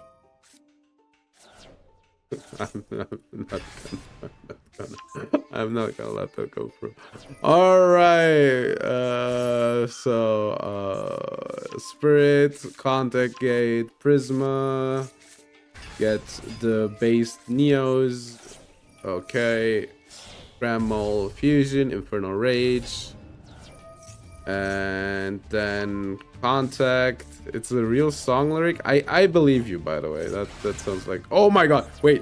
I'm not gonna let that go through. Alright, Spirit, Contact Gate, Prisma, get the base Neos, okay, Bramble, Fusion, Infernal Rage, and then Contact. It's a real song lyric. I believe you, by the way. That sounds like, oh my god, wait.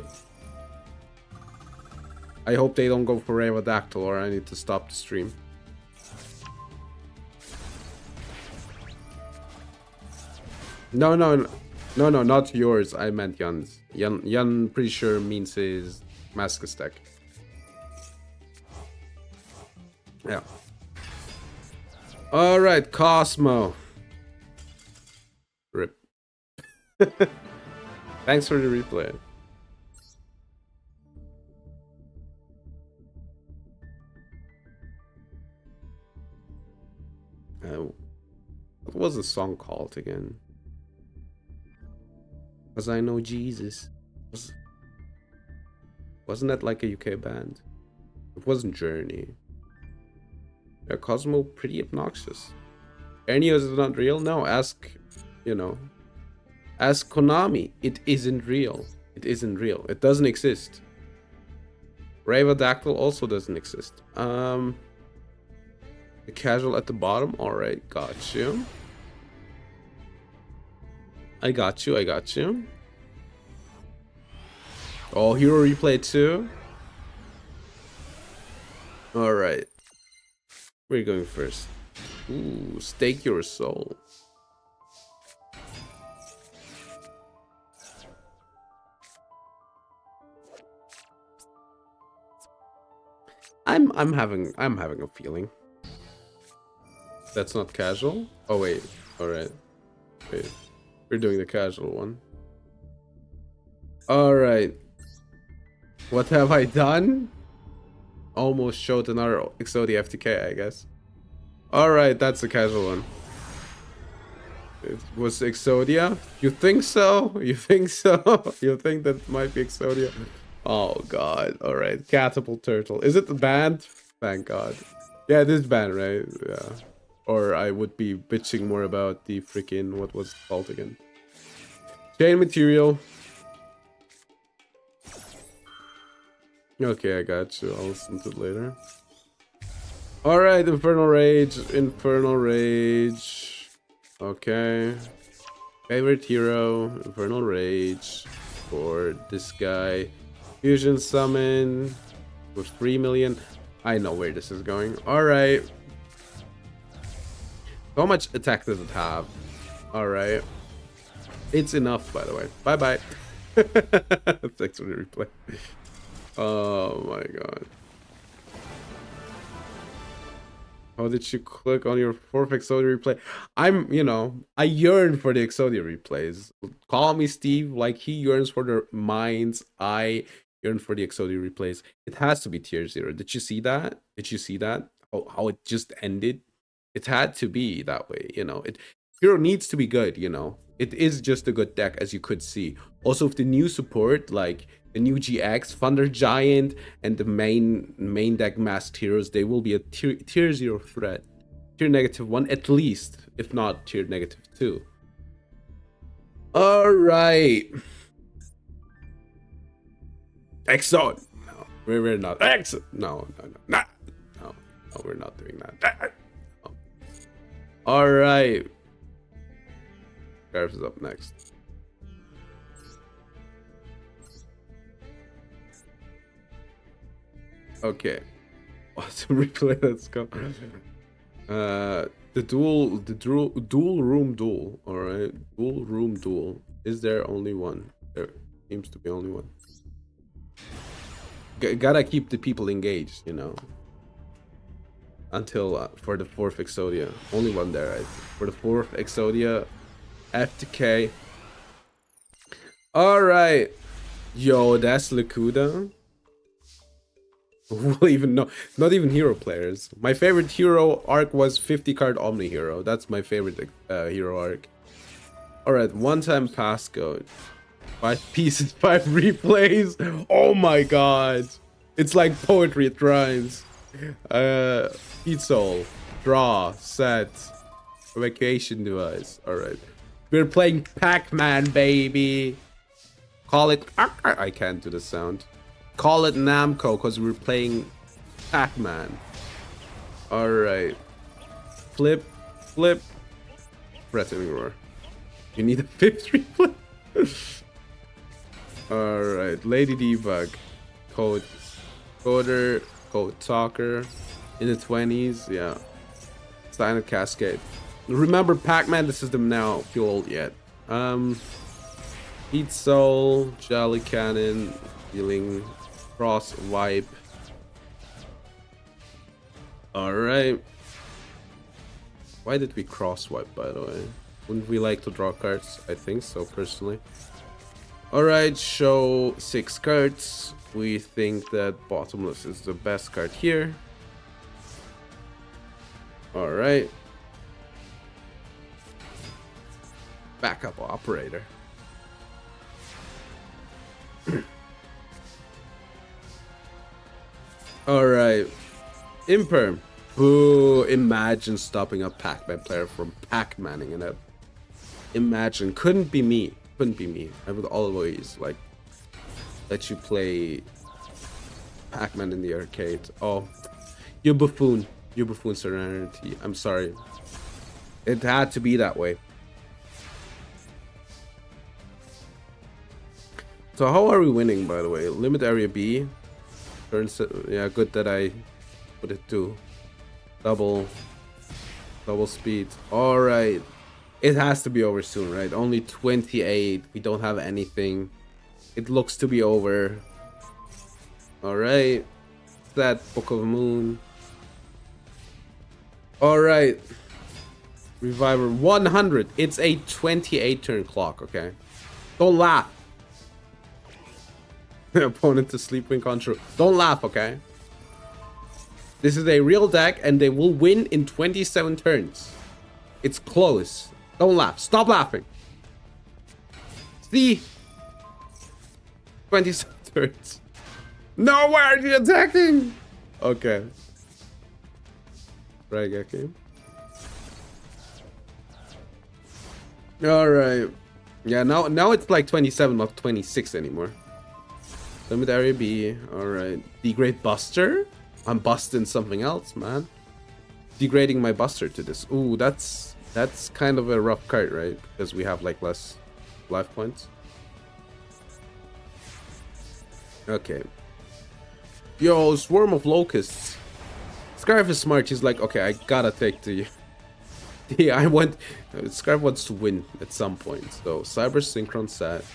I hope they don't go for Aerodactyl or I need to stop the stream. No, not yours. I meant Jan's. Jan pretty sure means his mask stack. Yeah. Alright, Cosmo. Rip. Thanks for the replay. What was the song called again? Cause I Know Jesus. Wasn't that like a UK band? It wasn't Journey. Yeah, Cosmo pretty obnoxious. Ernios is not real? No, ask, you know. Ask Konami. It isn't real. It isn't real. It doesn't exist. Ravodactyl also doesn't exist. The casual at the bottom. Alright, got you. I got you. Oh, Hero Replay 2. Alright. Where are you going first? Ooh, Stake Your Soul. I'm having a feeling. That's not casual? Oh wait. Alright. Wait. We're doing the casual one. Alright. What have I done? Almost showed another EXODIA FTK, I guess. Alright, that's a casual one. It was EXODIA? You think so? You think so? You think that might be EXODIA? Oh god. Alright. Catapult Turtle. Is it the band? Thank god. Yeah, this band, right? Yeah. Or I would be bitching more about the freaking, what was it called again? Chain Material. Okay, I got you. I'll listen to it later. Alright, Infernal Rage. Okay. Favorite hero, Infernal Rage. For this guy. Fusion Summon. With 3 million. I know where this is going. Alright. How much attack does it have? Alright. It's enough, by the way. Bye-bye. Thanks for the replay. Oh my god. How did you click on your fourth EXODIA replay? I yearn for the EXODIA replays. Call me Steve, like he yearns for the mines. I yearn for the EXODIA replays. It has to be tier 0. Did you see that? How it just ended? It had to be that way, Hero needs to be good, It is just a good deck, as you could see. Also, with the new support, like the new GX, Thunder Giant, and the main deck masked heroes, they will be a tier 0 threat. Tier -1 at least, if not tier -2. Alright. Exo. No, we're not. Exo. No, we're not doing that. Alright. Gareth is up next. Okay. Awesome replay, let's go. The dual room duel. Alright. Dual room duel. Is there only one? There seems to be only one. Gotta keep the people engaged, you know. Until for the fourth Exodia. Only one there, right? For the fourth Exodia, F to K. Alright. Yo, that's Lakuda. Who will even know? Not even hero players. My favorite hero arc was 50 card Omni Hero. That's my favorite hero arc. Alright, one time passcode. 5 pieces, 5 replays. Oh my god. It's like poetry, it rhymes. Eat soul. Draw. Set. Evacuation device. Alright. We're playing Pac-Man, baby. Call it... I can't do the sound. Call it Namco, because we're playing Pac-Man. Alright. Flip. Flip. Threatening roar. You need a 5th replay? Alright. Lady Debug. Code. Coder. Code Talker. In the 20s. Yeah. Silent Cascade. Remember Pac-Man, the system now too old yet. Heat Soul, Jolly Cannon, Healing, Cross Wipe. Alright. Why did we cross wipe, by the way? Wouldn't we like to draw cards? I think so, personally. Alright, show 6 cards. We think that Bottomless is the best card here. Alright. Backup operator. Alright. Imperm. Boo. Imagine stopping a Pac-Man player from Pac-Manning it up. Imagine. Couldn't be me. Couldn't be me. I would always, like, let you play Pac-Man in the arcade. Oh. You buffoon. You buffoon Serenity. I'm sorry. It had to be that way. So how are we winning, by the way? Limit area B. Turns. Yeah, good that I put it to double speed. All right, it has to be over soon, right? Only 28. We don't have anything. It looks to be over. All right, that Book of Moon. All right, Reviver 100. It's a 28 turn clock. Okay, don't laugh. Opponent to Sleepwing Control. Don't laugh, okay? This is a real deck, and they will win in 27 turns. It's close. Don't laugh. Stop laughing. See? 27 turns. No, why are you attacking? Okay. Raigeki. Alright. Yeah, now it's like 27, not 26 anymore. Limit area B. Alright. Degrade Buster? I'm busting something else, man. Degrading my Buster to this. Ooh, that's kind of a rough card, right? Because we have like less life points. Okay. Yo, Swarm of Locusts. Scarf is smart. He's like, okay, I gotta take the... Yeah, Scarf wants to win at some point. So, Cyber Synchron set.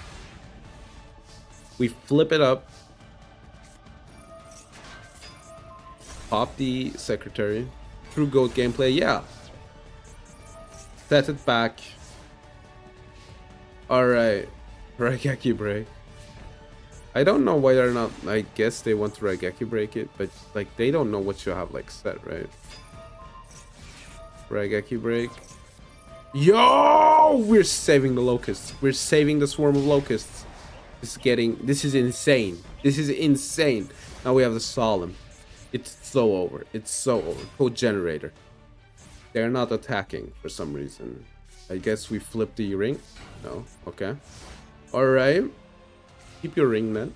We flip it up. Pop the Secretary. True Goat gameplay, yeah. Set it back. Alright. Raigeki break. I don't know whether or not, I guess they want to Raigeki break it, but like they don't know what you have like set, right? Raigeki break. Yo! We're saving the locusts. We're saving the swarm of locusts. This is insane. This is insane. Now we have the Solemn. It's so over. It's so over. Code generator. They're not attacking for some reason. I guess we flip the ring. No. Okay. Alright. Keep your ring then.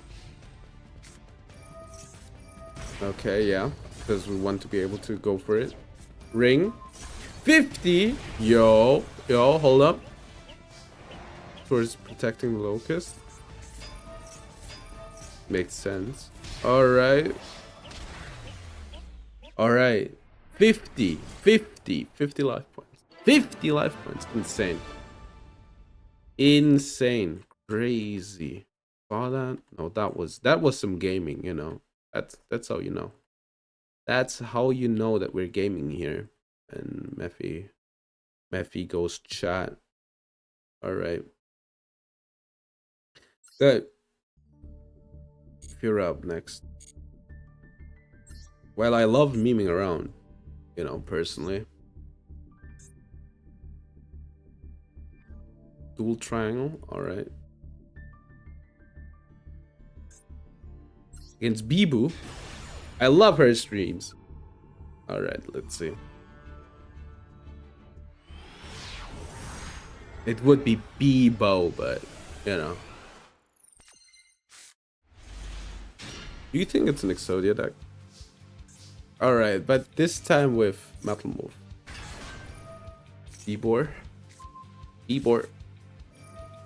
Okay, yeah. Because we want to be able to go for it. Ring. 50. Yo, hold up. Towards protecting the locust. Makes sense. Alright. Alright. 50 life points. 50 life points. Insane. Insane. Crazy. Saw that? No, that was some gaming, you know. That's how you know. That's how you know that we're gaming here. And Mephi goes chat. All right. Good. If you're up next. Well, I love memeing around, you know, personally. Dual triangle. All right. Against Bibu. I love her streams. All right, let's see. It would be Bebo, but you know. Do you think it's an Exodia deck? All right, but this time with Metal Move. Ebor.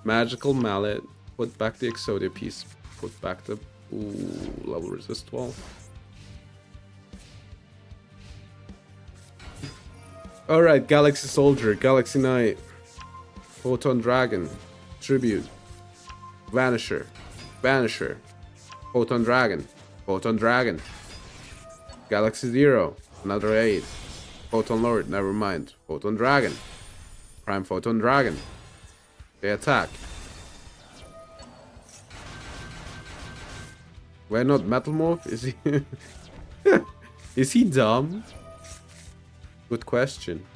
Magical Mallet. Put back the Exodia piece. Put back the level resist wall. All right, Galaxy Soldier, Galaxy Knight, Photon Dragon, Tribute, Vanisher, Photon Dragon, Galaxy Zero, another 8, Photon Lord, never mind, Photon Dragon, Prime Photon Dragon, they attack. Why not Metal Morph? Is he is he dumb? Good question.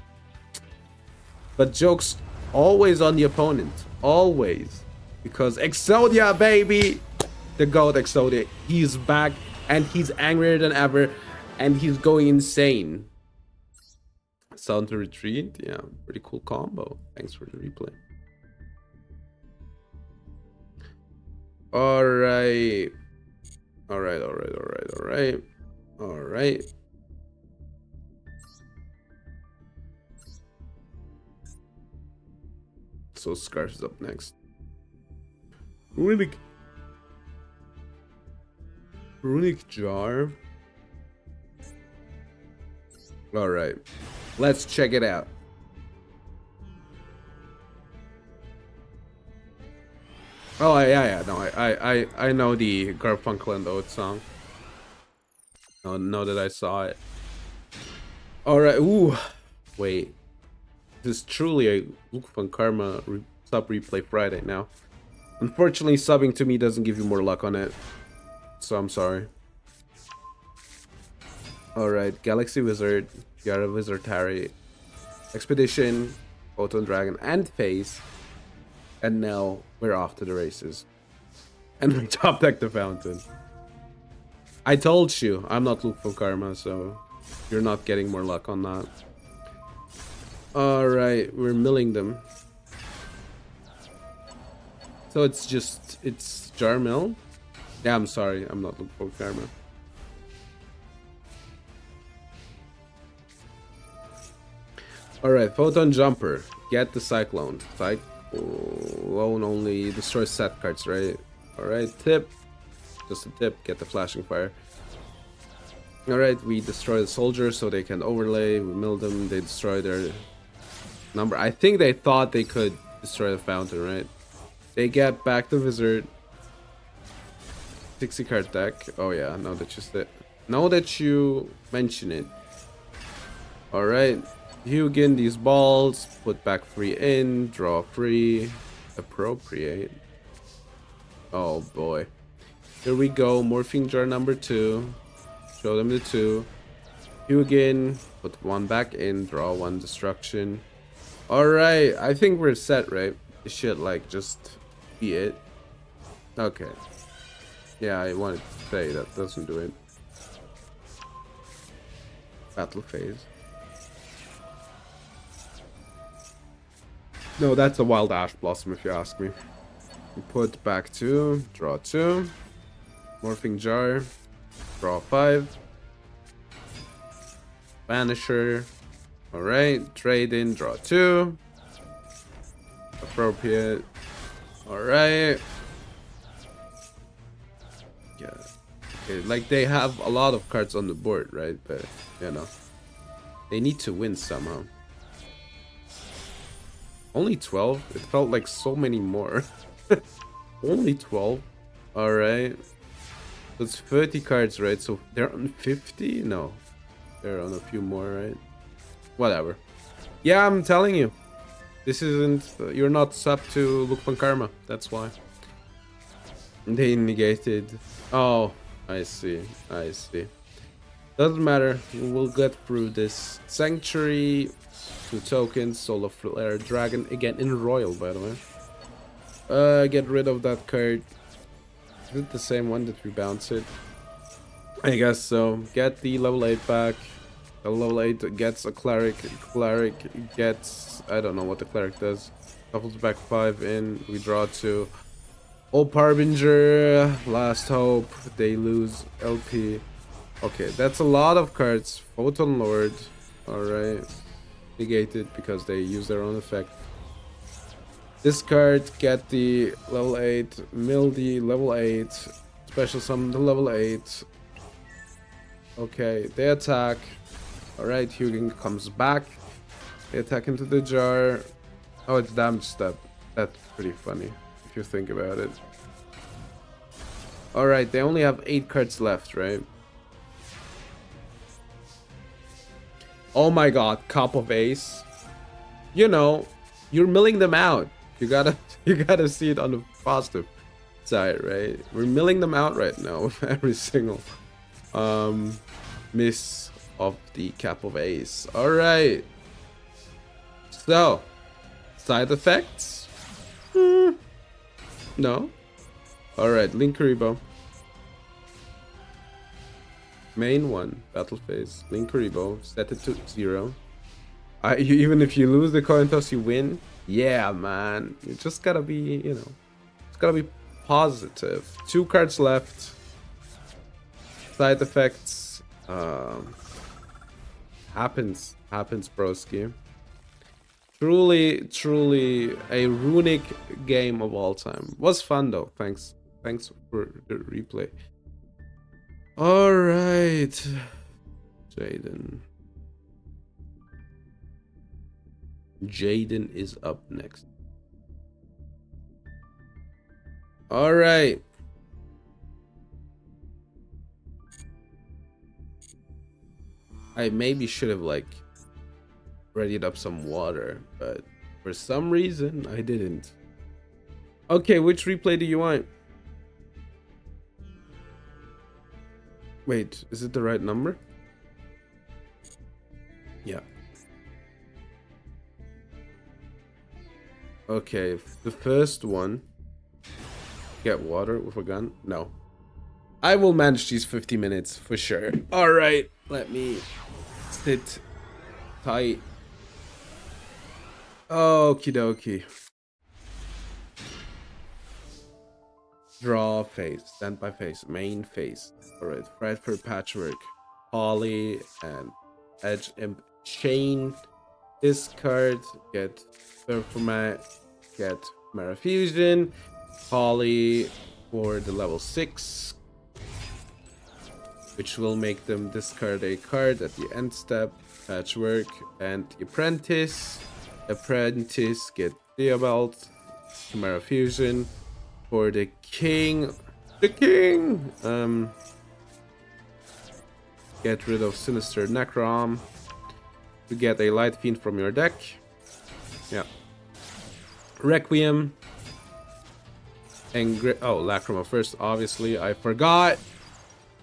But joke's always on the opponent. Always. Because Exodia, baby! The GOAT Exodia. He's back and he's angrier than ever. And he's going insane. Sound to retreat. Yeah, pretty cool combo. Thanks for the replay. Alright. Alright. So Scarf is up next. Runic Jar. Alright. Let's check it out. Oh yeah. No, I know the Garfunkel and Oates song. No, know that I saw it. Alright, ooh. Wait. This is truly a Luke von Karma sub replay Friday now. Unfortunately, subbing to me doesn't give you more luck on it. So I'm sorry. Alright, Galaxy Wizard, Yara Wizard Harry, Expedition, Photon Dragon, and Phase. And now we're off to the races. And we top deck the Fountain. I told you, I'm not Luke von Karma, so you're not getting more luck on that. Alright, we're milling them. So it's Jar Mill? Yeah, I'm sorry, I'm not looking for Karma. Alright, Photon Jumper. Get the Cyclone. Cyclone only destroys set cards, right? Alright, tip. Just a tip, get the Flashing Fire. Alright, we destroy the soldiers so they can overlay. We mill them, they destroy their number. I think they thought they could destroy the Fountain, right? They get back the Wizard. 60 card deck. Oh yeah, now that you mention it. Alright. Hugin these balls. Put back 3 in. Draw 3. Appropriate. Oh boy. Here we go. Morphing Jar number 2. Show them the 2. Hugin. Put 1 back in. Draw 1 destruction. Alright. I think we're set, right? This should like just be it. Okay. Yeah, I wanted to say that doesn't do it. Battle phase. No, that's a Wild Ash Blossom if you ask me. We put back 2, draw 2. Morphing Jar, draw 5. Vanisher. Alright, trade in, draw 2. Appropriate. Alright. Yeah. Okay, like they have a lot of cards on the board, right? But, you know. They need to win somehow. Only 12? It felt like so many more. Only 12? Alright. So it's 30 cards, right? So they're on 50? No. They're on a few more, right? Whatever. Yeah, I'm telling you. This isn't... You're not sub to Lukman Karma. That's why. They negated... Oh, I see. I see. Doesn't matter. We'll get through this. Sanctuary, 2 tokens, Soul of Flare Dragon. Again, in Royal, by the way. Get rid of that card. Is it the same one that we bounce it? I guess so. Get the level 8 back. The level 8 gets a cleric. Cleric gets... I don't know what the cleric does. Shuffles back 5 in. We draw 2. Old Harbinger. Last Hope. They lose LP. Okay, that's a lot of cards. Photon Lord. Alright. Negated because they use their own effect. Discard, get the level 8, mill the level 8, special summon the level 8. Okay, they attack. Alright, Hugin comes back. They attack into the jar. Oh, it's damage step. That's pretty funny if you think about it. Alright, they only have 8 cards left, right? Oh my god, Cup of Ace. You know, you're milling them out. You gotta see it on the positive side, right? We're milling them out right now with every single miss of the Cup of Ace. Alright. So, side effects? No. Alright, Link Karibo. Main one, battle phase. Link Karibo, set it to 0. Even if you lose the coin toss, you win. Yeah, man. You just gotta be, you know, it's gotta be positive. 2 cards left. Side effects. Happens, broski. Truly a runic game of all time. Was fun though. Thanks for the replay. All right, Jaden is up next. All right. I maybe should have like readied up some water, but for some reason I didn't. Okay, which replay do you want? Wait, is it the right number? Yeah. Okay, the first one. Get water with a gun? No. I will manage these 50 minutes for sure. Alright, let me sit tight. Okie dokie. Draw phase, standby phase, main phase. Alright, Bradford Patchwork, Polly, and Edge Imp Chain. Discard, get Performat, get Mara Fusion, Polly for the level 6, which will make them discard a card at the end step. Patchwork and Apprentice. Apprentice, get Theobald, Mara Fusion. For the king, get rid of Sinister Necrom to get a Light Fiend from your deck. Yeah. Requiem. And Lacrima first, obviously. I forgot.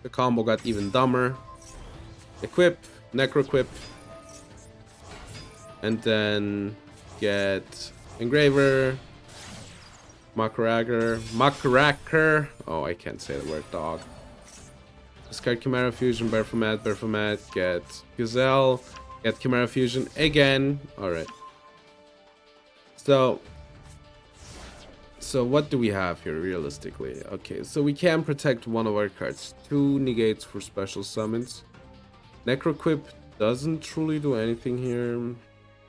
The combo got even dumber. Equip, Necroquip. And then get Engraver. Makraker. Oh, I can't say the word dog. Discard Chimera Fusion, Berfomat, get Gazelle, get Chimera Fusion again. Alright. So what do we have here realistically? Okay, so we can protect one of our cards. 2 negates for special summons. Necroquip doesn't truly do anything here.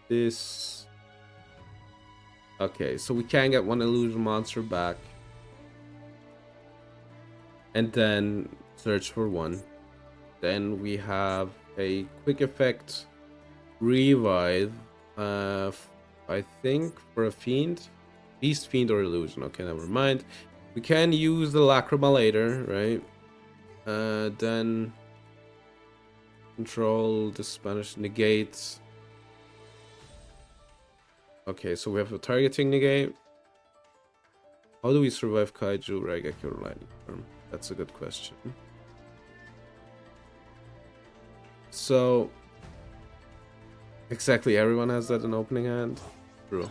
This... Okay, so we can get 1 illusion monster back. And then search for 1. Then we have a quick effect revive. I think for a fiend. Beast, fiend, or illusion. Okay, never mind. We can use the Lacrima later, right? Then control the Spanish negate. Okay, so we have a targeting negate. How do we survive Kaiju, Raigeki, or Lightning Storm? That's a good question. So exactly, everyone has that in opening hand. True.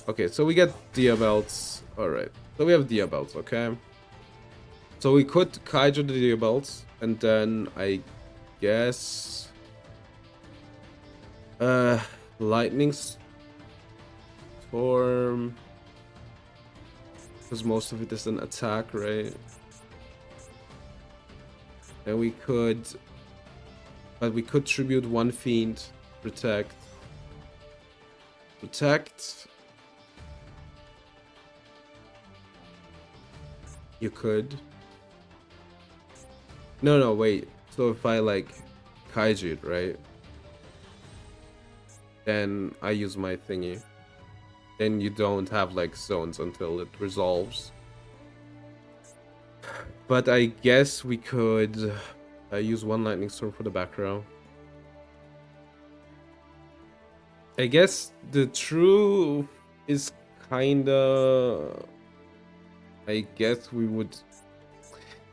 Okay, so we get Dia belts. Alright. So we have Dia belts, okay? So we could Kaiju the Dia belts, and then I guess Lightning Storm, because most of it is an attack, right? And we could, but we could tribute one Fiend, protect. You could. No, wait. So if I like Kaiju it, right? Then I use my thingy. Then you don't have like zones until it resolves. But I guess we could use one Lightning Storm for the back row. I guess the true is kinda... I guess we would...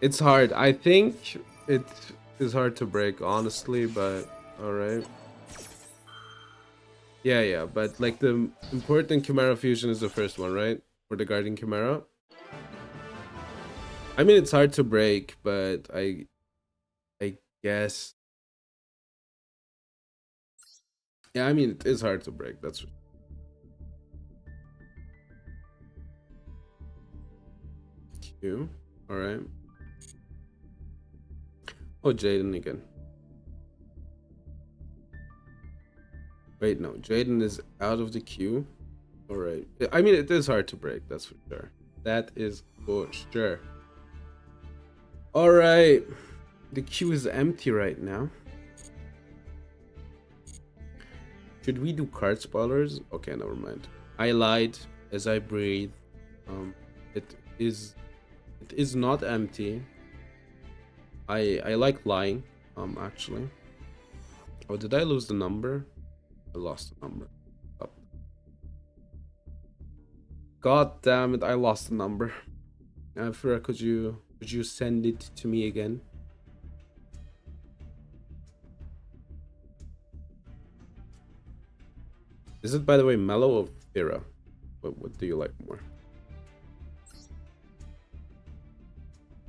It's hard. I think it is hard to break, honestly, but alright. Yeah, but like the important Chimera fusion is the first one, right? For the Guardian Chimera. I mean, it's hard to break, but I guess... Yeah, I mean, it is hard to break, that's... Q, alright. Oh, Jaden again. Wait, no, Jaden is out of the queue. Alright. I mean, it is hard to break, that's for sure. That is for sure. Alright. The queue is empty right now. Should we do card spoilers? Okay, never mind. I lied as I breathe. It is not empty. I like lying, actually. Oh, did I lose the number? I lost the number. Oh. God damn it, I lost the number. Fura, could you send it to me again? Is it, by the way, Mellow or Fira? What do you like more?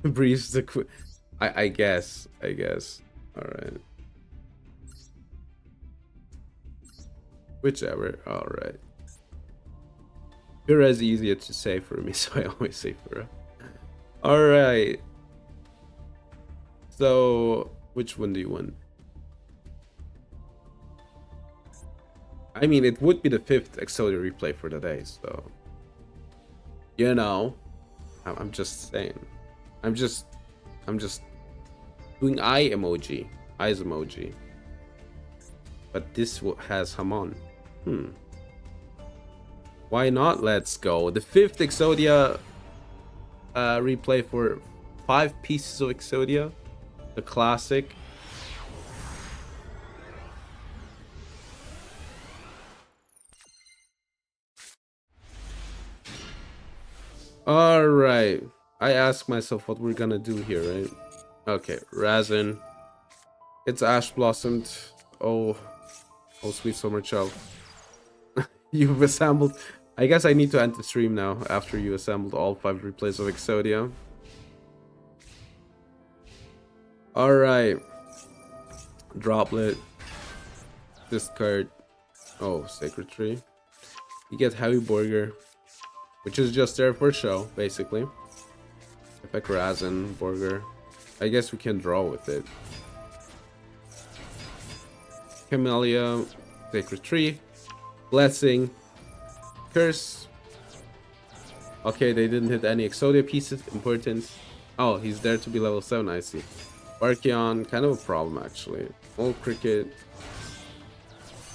Breeze the I guess. Alright. Whichever. Alright. Fira is easier to say for me, so I always say Fira. Alright. So, which one do you want? I mean, it would be the 5th EXODIA replay for the day, so... You know. I'm just saying. I'm just doing eye emoji. Eyes emoji. But this has Hamon. Why not? Let's go. The 5th EXODIA replay for 5 pieces of EXODIA. The classic. Alright. I ask myself what we're gonna do here, right? Okay, Razin. It's Ash Blossomed. Oh, sweet summer child. You've assembled... I guess I need to end the stream now after you assembled all 5 replays of EXODIA. Alright. Droplet. Discard. Oh, Sacred Tree. You get Heavy Burger, which is just there for show, basically. Effect Razin, Burger. I guess we can draw with it. Camellia, Sacred Tree, Blessing, Curse. Okay, they didn't hit any EXODIA pieces. Important. Oh, he's there to be level 7, I see. Archeon, kind of a problem actually. Old Cricket.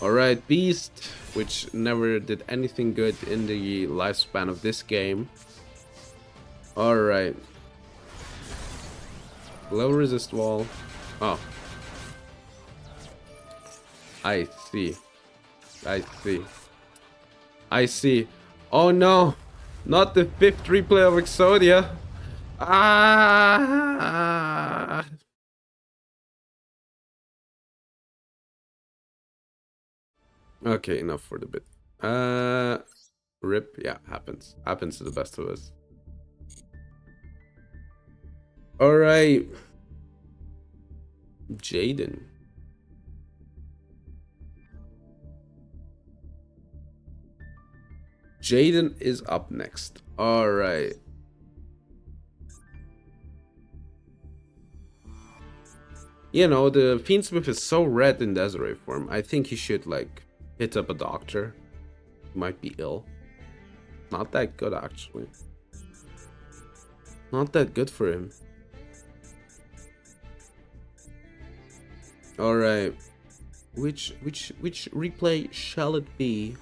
Alright, Beast, which never did anything good in the lifespan of this game. Alright. Low resist wall. Oh. I see. I see. I see. Oh no! Not the 5th replay of EXODIA! Ah! Okay, enough for the bit. Rip. Yeah, happens. Happens to the best of us. Alright. Jaden. Jaden is up next. Alright. You know, the Fiendsmith is so red in Desiree form. I think he should, like, hit up a doctor. He might be ill. Not that good, actually. Not that good for him. Alright. Which replay shall it be?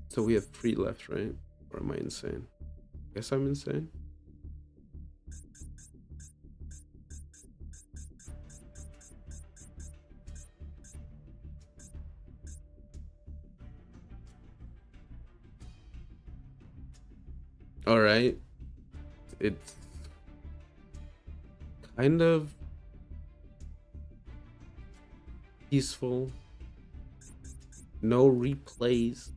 So we have 3 left, right? Or am I insane? Guess I'm insane. Alright. It's kind of peaceful. No replays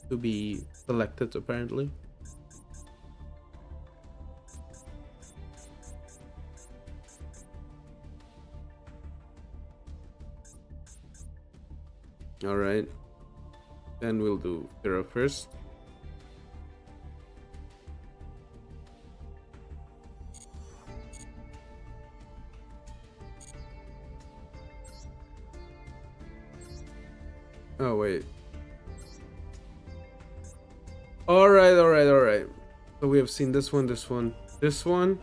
to be selected, apparently. Alright. Then we'll do Hero first. Oh, wait. Alright. So we have seen this one. This one.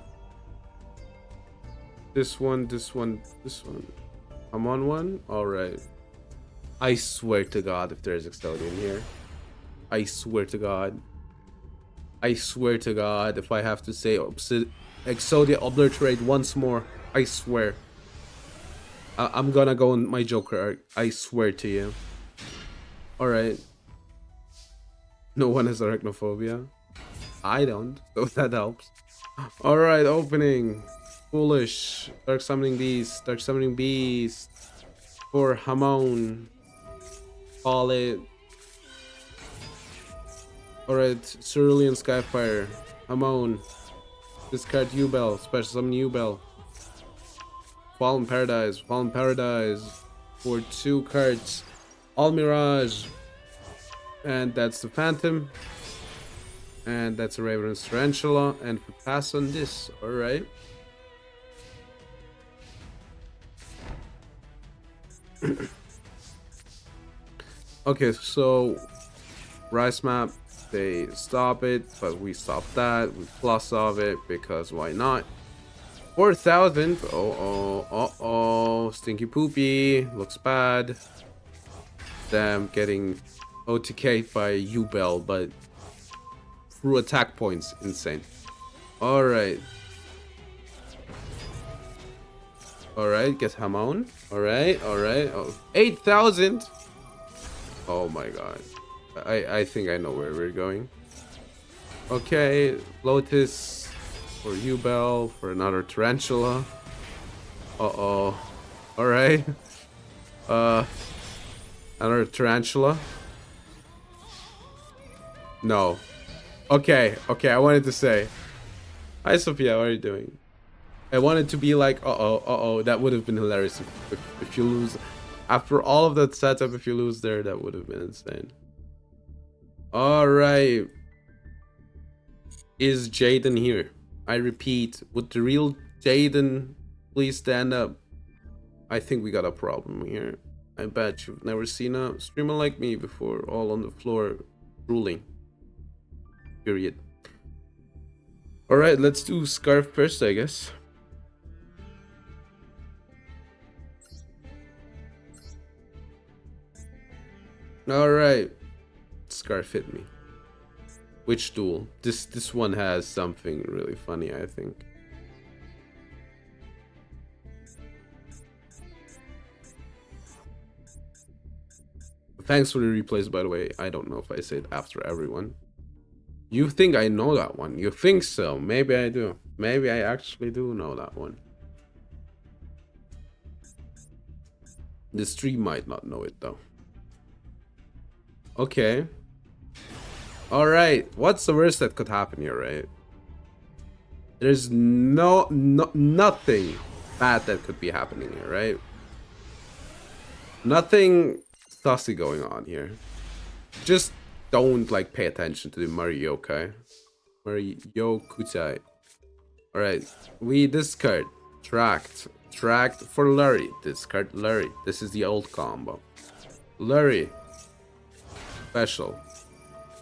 I'm on one? Alright. I swear to God if there's EXODIA in here. I swear to God if I have to say EXODIA obliterate once more. I swear. I'm gonna go on my Joker arc. I swear to you. Alright. No one has arachnophobia. I don't, so that helps. Alright, opening. Foolish. Dark Summoning Beast. For Hamon. Call it. Alright, Cerulean Skyfire. Hamon. Discard Ubel. Special Summon Ubel. Fallen Paradise. For 2 cards. All Mirage. And that's the Phantom. And that's a Raven's Tarantula. And we pass on this. Alright. Okay, so Rice Map, they stop it, but we stop that. We plus off it because why not? 4,000. Stinky Poopy. Looks bad. Them getting OTK'd by Ubel, but through attack points. Insane. Alright. Get Hamon. Alright. Oh, 8,000. Oh my god. I think I know where we're going. Okay, Lotus for Ubel for another Tarantula. Alright. Another Tarantula. No. Okay, I wanted to say. Hi Sophia, how are you doing? I wanted to be like, that would have been hilarious if you lose. After all of that setup, if you lose there, that would have been insane. Alright. Is Jaden here? I repeat, would the real Jaden please stand up? I think we got a problem here. I bet you've never seen a streamer like me before, all on the floor, drooling. Period. Alright, let's do Scarf first, I guess. Alright. Scarf hit me. Which duel? This one has something really funny, I think. Thanks for the replays, by the way. I don't know if I say it after everyone. You think I know that one? You think so? Maybe I do. Maybe I actually do know that one. The stream might not know it though. Okay. Alright. What's the worst that could happen here, right? There's nothing bad that could be happening here, right? Nothing sussy going on here. Just don't like pay attention to the Mario, okay? Mario Kuchai. Alright, we discard. Tracked for Lurry. Discard Lurry. This is the old combo. Lurry. Special.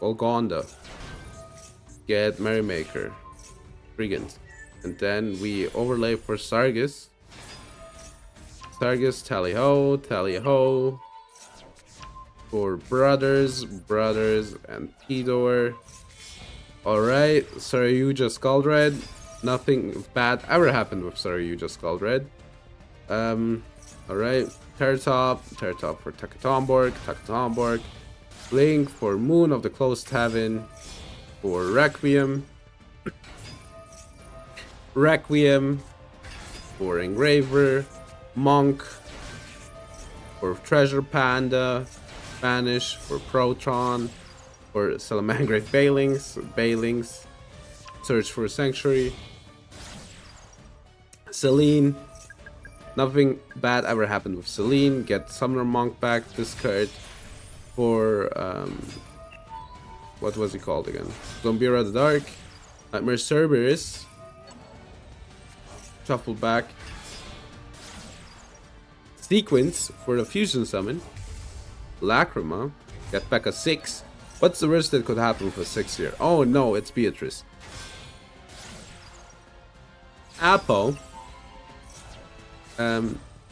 Golgonda. Get Merrymaker. Brigand. And then we overlay for Sargus. Sargus, Tally Ho, Tally Ho. For brothers, and Tidor. Alright, Saryuja Skuldred. Nothing bad ever happened with Saryuja Skuldred. Alright, Terratop for Takatomborg. Link for Moon of the Closed Heaven. For Requiem. For Engraver. Monk. For Treasure Panda. Spanish for Proton, for Salamangreat Bailings, Search for Sanctuary, Celine. Nothing bad ever happened with Celine. Get Summoner Monk back. Discard for what was he called again? Zombira the Dark, Nightmare Cerberus. Shuffle back. Sequence for the Fusion Summon. Lacrima, get back a 6. What's the worst that could happen for 6 here? Oh no, it's Beatrice. Apple.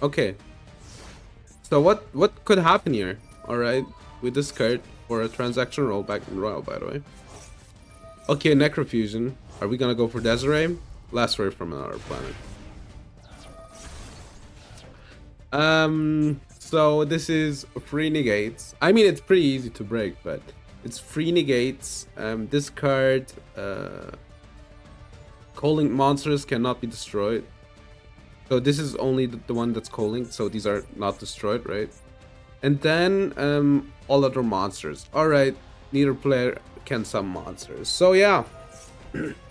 Okay. So what could happen here? Alright, we discard for a transaction rollback in Royal, by the way. Okay, Necrofusion. Are we gonna go for Desiree? Last word from another planet. So this is free negates. I mean, it's pretty easy to break, but it's free negates. Discard. Calling monsters cannot be destroyed. So this is only the one that's calling. So these are not destroyed, right? And then all other monsters. All right, neither player can summon monsters. So yeah,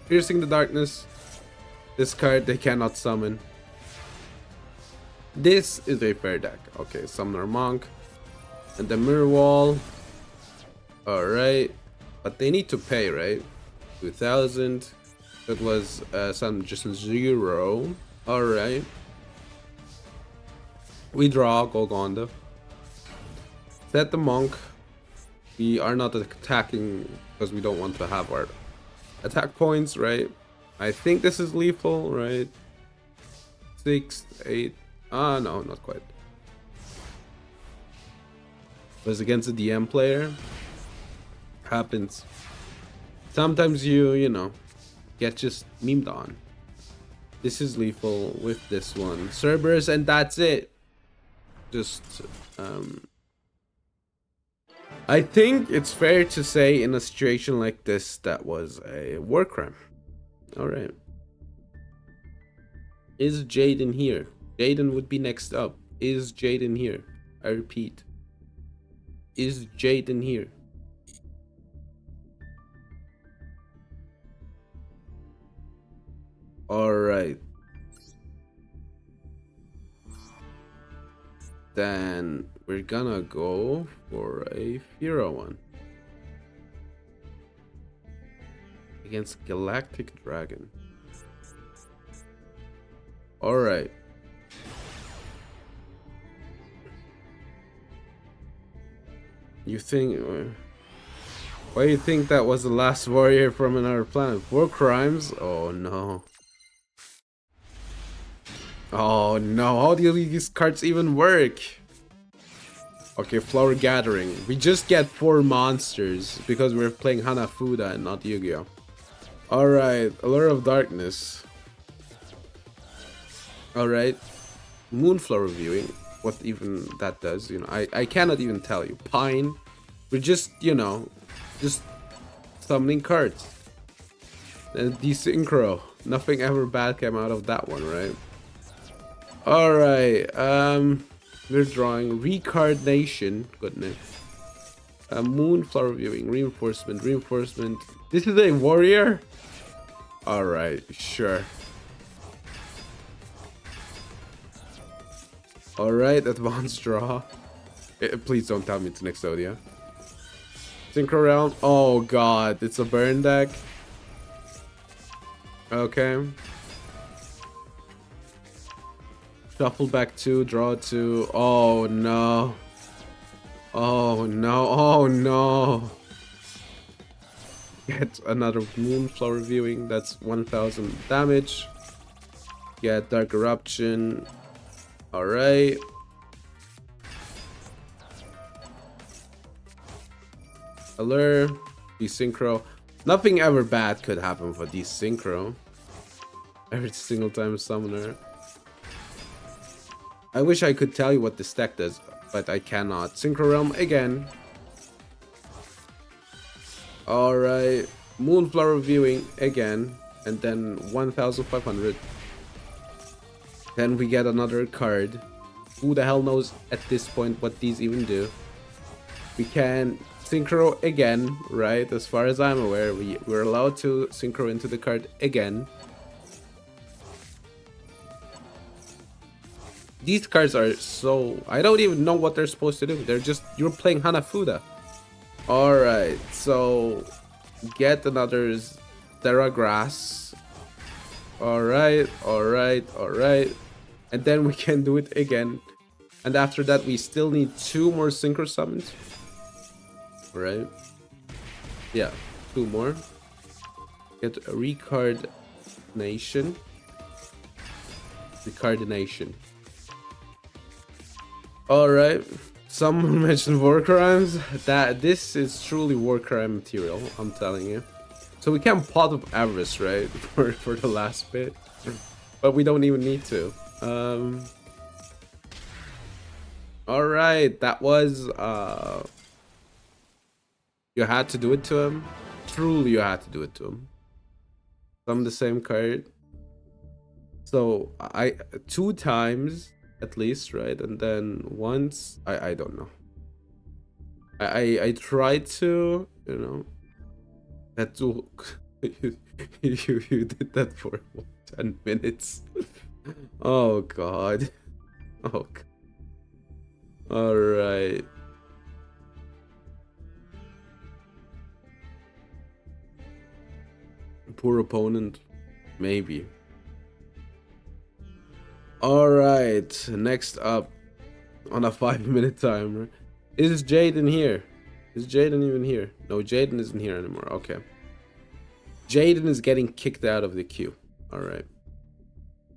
piercing the darkness. Discard. They cannot summon. This is a fair deck. Okay, Summoner Monk. And the Mirror Wall. Alright. But they need to pay, right? 2000. That was some just 0. Alright. We draw Golgonda. Set the Monk. We are not attacking because we don't want to have our attack points, right? I think this is lethal, right? 6, 8. Ah, no, not quite. Was against a DM player. Happens. Sometimes you know, get just memed on. This is lethal with this one. Cerberus, and that's it. Just, I think it's fair to say in a situation like this, that was a war crime. Alright. Is Jaden here? Jaden would be next up. Is Jaden here? I repeat. Is Jaden here? Alright. Then we're gonna go for a Firo one. Against Galactic Dragon. Alright. You think... why do you think that was the last warrior from another planet? War crimes? Oh no. Oh no, how do these cards even work? Okay, Flower Gathering. We just get 4 monsters because we're playing Hanafuda and not Yu-Gi-Oh! Alright, Allure of Darkness. Alright. Moonflower Viewing. what even that does. You know, I cannot even tell you. Pine, we're just, you know, just summoning cards. And desynchro. Nothing ever bad came out of that one, right? Alright, we're drawing Reincarnation. Goodness. Moonflower Viewing, Reinforcement, Reinforcement. This is a warrior? Alright, sure. Alright, advanced draw. Please don't tell me it's an EXODIA. Synchro Realm. Oh god, it's a burn deck. Okay. Shuffle back 2, draw 2. Oh no. Oh no, oh no. Get another Moonflower Viewing, that's 1000 damage. Get Dark Eruption. Alright. Allure. Desynchro. Nothing ever bad could happen for Desynchro. Every single time a summoner. I wish I could tell you what this deck does, but I cannot. Synchro Realm again. Alright. Moonflower Viewing again. And then 1500. Then we get another card. Who the hell knows at this point what these even do? We can synchro again, right? As far as I'm aware, we're allowed to synchro into the card again. These cards are so... I don't even know what they're supposed to do. They're just... You're playing Hanafuda. Alright, so... Get another Terra Grass. Alright, alright, alright. And then we can do it again. And after that, we still need 2 more synchro summons. Right? Yeah, 2 more. Get a Reincarnation. Reincarnation. Alright. Someone mentioned war crimes. This is truly war crime material, I'm telling you. So we can Pot of Avarice, right? For the last bit. But we don't even need to. Alright, that was you had to do it to him. Truly you had to do it to him. From the same card. So I 2 times at least, right? And then once I don't know. I tried to, you know. That to you did that for 10 minutes. Oh god. Oh god. All right. Poor opponent, maybe. All right. Next up, on a 5-minute timer, is Jaden here? Is Jaden even here? No, Jaden isn't here anymore. Okay. Jaden is getting kicked out of the queue. All right.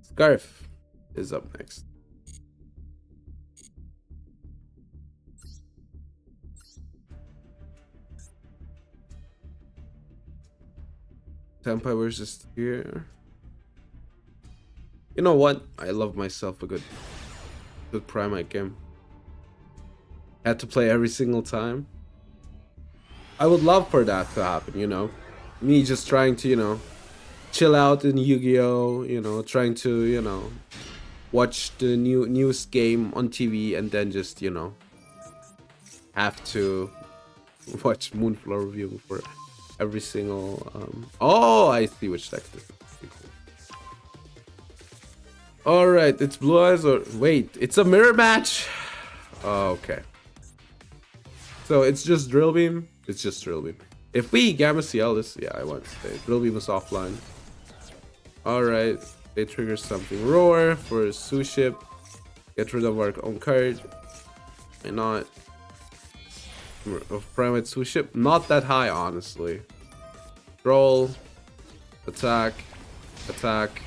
Scarf is up next. Senpai versus here. You know what? I love myself a good Primate game. Had to play every single time. I would love for that to happen, you know. Me just trying to, you know, chill out in Yu-Gi-Oh, you know, trying to, you know, watch the newest game on TV and then just, you know, have to watch Moonflower Review for every single oh, I see which deck this is. Cool. All right, it's Blue Eyes or wait, it's a mirror match. Oh, okay. So it's just Drill Beam. It's just Drill Beam. If we Gamma CL this, yeah, I want to stay. Drill Beam is offline. All right, they trigger something. Roar for Suship. Get rid of our own card. Why not? Of Primate Suship, not that high, honestly. Roll, attack, attack,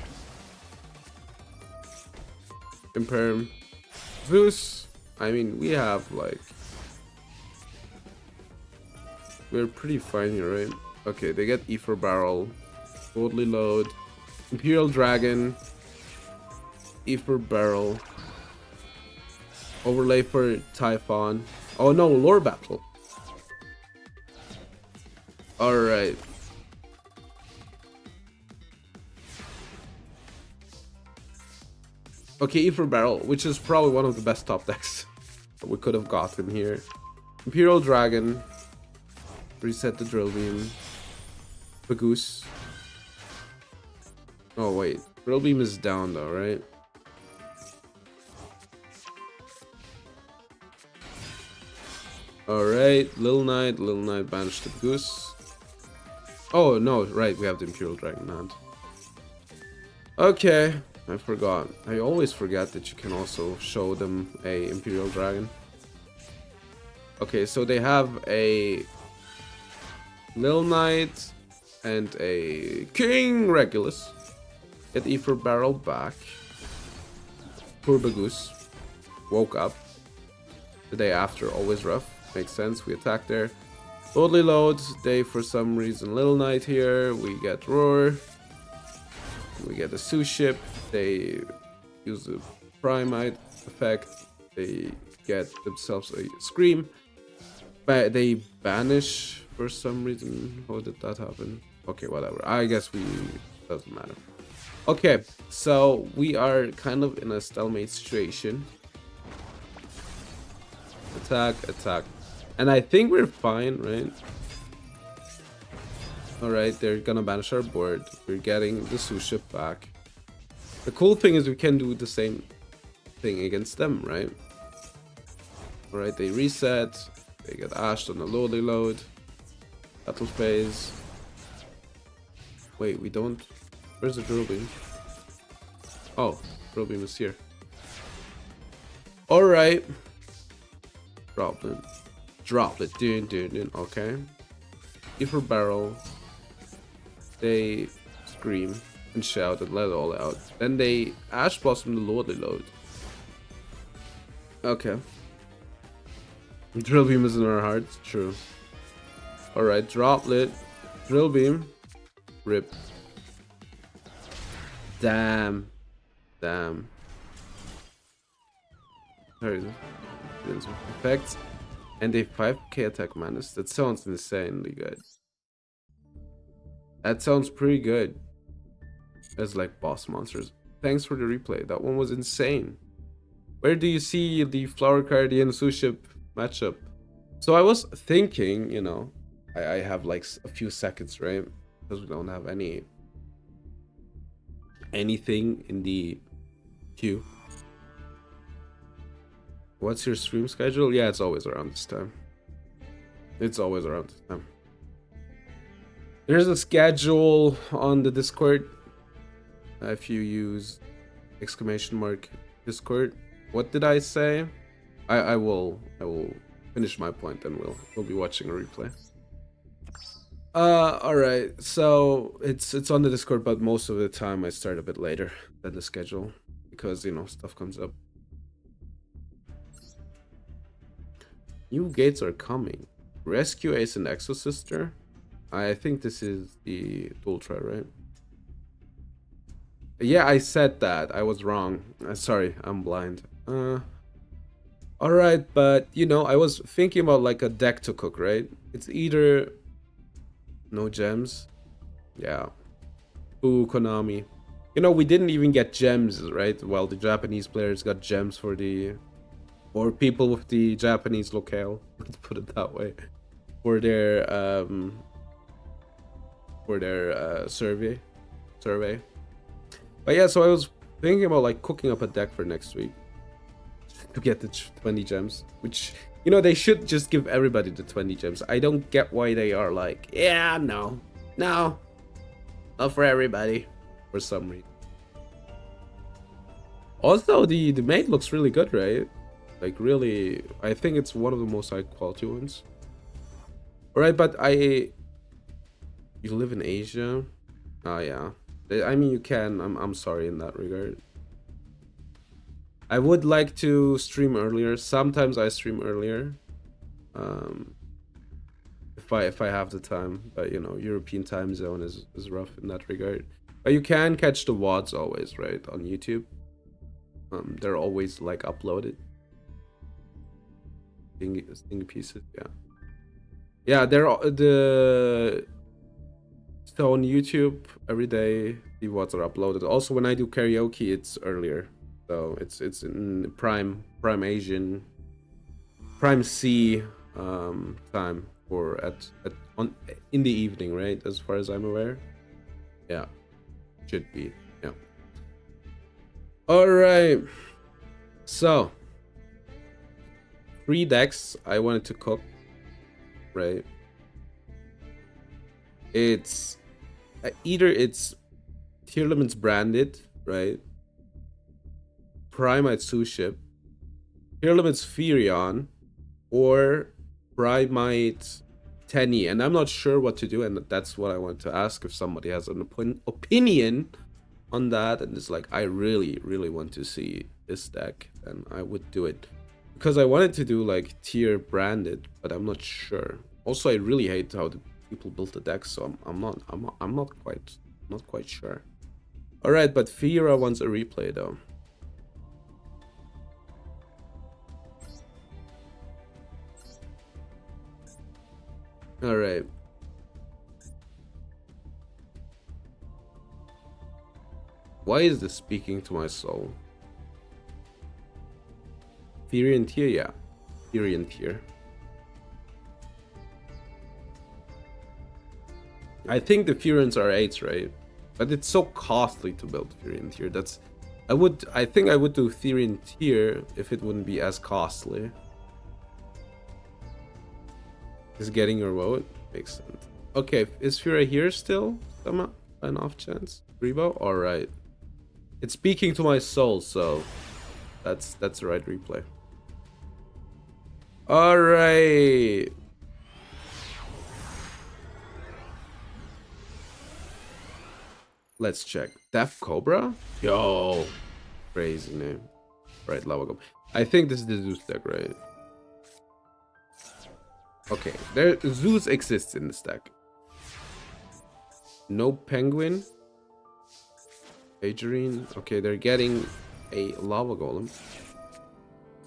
Imperm, Zeus. I mean, we have like, we're pretty fine here, right? Okay, they get Ether Barrel, Totally Load, Imperial Dragon, Ether Barrel, Overlay for Typhon. Oh no, lore battle. Alright. Okay, E for Barrel, which is probably one of the best top decks that we could have gotten here. Imperial Dragon. Reset the Drill Beam. Pagoose. Oh wait, Drill Beam is down though, right? Alright, Little Knight banished the Pagoose. Oh no, right, we have the Imperial Dragon hand. Okay, I forgot. I always forget that you can also show them a Imperial Dragon. Okay, so they have a Little Knight and a King Regulus. Get E for Barrel back. Poor Bagoose. Woke up. The day after, always rough. Makes sense, we attack there. Lordly Load, they for some reason Little Knight here. We get Roar. We get a Sue ship. They use the Primite effect. They get themselves a Scream. But they banish for some reason. How did that happen? Okay, whatever. I guess doesn't matter. Okay, so we are kind of in a stalemate situation. Attack, attack. And I think we're fine, right? Alright, they're gonna banish our board. We're getting the Sue ship back. The cool thing is we can do the same thing against them, right? Alright, they reset. They get ashed on the Lordly Load. Battle phase. Wait, we don't... Where's the Drill Beam? Oh, Drill Beam is here. Alright. Droplet. Droplet. Dun. Okay. E for Barrel. They scream and shout and let it all out. Then they Ash Blossom the Lordly Load. Okay. Drill Beam is in our hearts. True. Alright, Droplet. Drill Beam. Rip. Damn. Sorry. Effects. And a 5k attack minus. That sounds insanely good. That sounds pretty good. As like boss monsters. Thanks for the replay. That one was insane. Where do you see the Flower Guardian Sue ship matchup? So I was thinking, you know, I have like a few seconds, right? Because we don't have anything in the queue. What's your stream schedule? Yeah, it's always around this time. There's a schedule on the Discord. If you use !! Discord. What did I say? I will finish my point, then we'll be watching a replay. Alright, so it's on the Discord, but most of the time I start a bit later than the schedule because, you know, stuff comes up. New gates are coming. Rescue Ace and Exosister. I think this is the Ultra, right? Yeah, I said that. I was wrong. Sorry, I'm blind. Alright, but you know, I was thinking about like a deck to cook, right? It's either no gems. Yeah. Ooh, Konami. You know, we didn't even get gems, right? Well, the Japanese players got gems for the... Or people with the Japanese locale, let's put it that way, for their survey. But yeah, so I was thinking about like cooking up a deck for next week to get the 20 gems, which, you know, they should just give everybody the 20 gems. I don't get why they are like, yeah, no, not for everybody, for some reason. Also, the mate looks really good, right? Like, really, I think it's one of the most high quality ones. Alright, but you live in Asia? Oh, yeah. I mean, you can. I'm sorry in that regard. I would like to stream earlier. Sometimes I stream earlier. If I have the time. But, you know, European time zone is rough in that regard. But you can catch the VODs always, right? On YouTube. They're always, like, uploaded. Sting pieces. Yeah. Yeah, they're the so on YouTube every day the VODs are uploaded. Also, when I do karaoke, it's earlier, so it's in prime Asian prime C time for at on in the evening, right? As far as I'm aware. Yeah, should be. Yeah. All right. So 3 decks I wanted to cook, right? It's either it's Tier Limits branded, right? Primite Suship, Tier Limits Furion, or Primite Tenny. And I'm not sure what to do, and that's what I want to ask if somebody has an opinion on that. And it's like, I really, really want to see this deck, and I would do it. Because I wanted to do like tier branded, but I'm not sure. Also, I really hate how the people built the deck, so I'm not quite sure. All right, but Fira wants a replay though. All right. Why is this speaking to my soul? Firion tier, yeah. Firion tier. I think the Furions are 8s, right? But it's so costly to build Furion tier. I think I would do Furion tier if it wouldn't be as costly. Is getting your vote? Makes sense. Okay, is Fira here still? Somehow? An off chance? Rebo? Alright. It's speaking to my soul, so that's the right replay. Alright. Let's check. Death Cobra? Yo. Crazy name. Right, Lava Golem. I think this is the Zeus deck, right? Okay, Zeus exists in this deck. No Penguin. Agerine. Okay, they're getting a Lava Golem.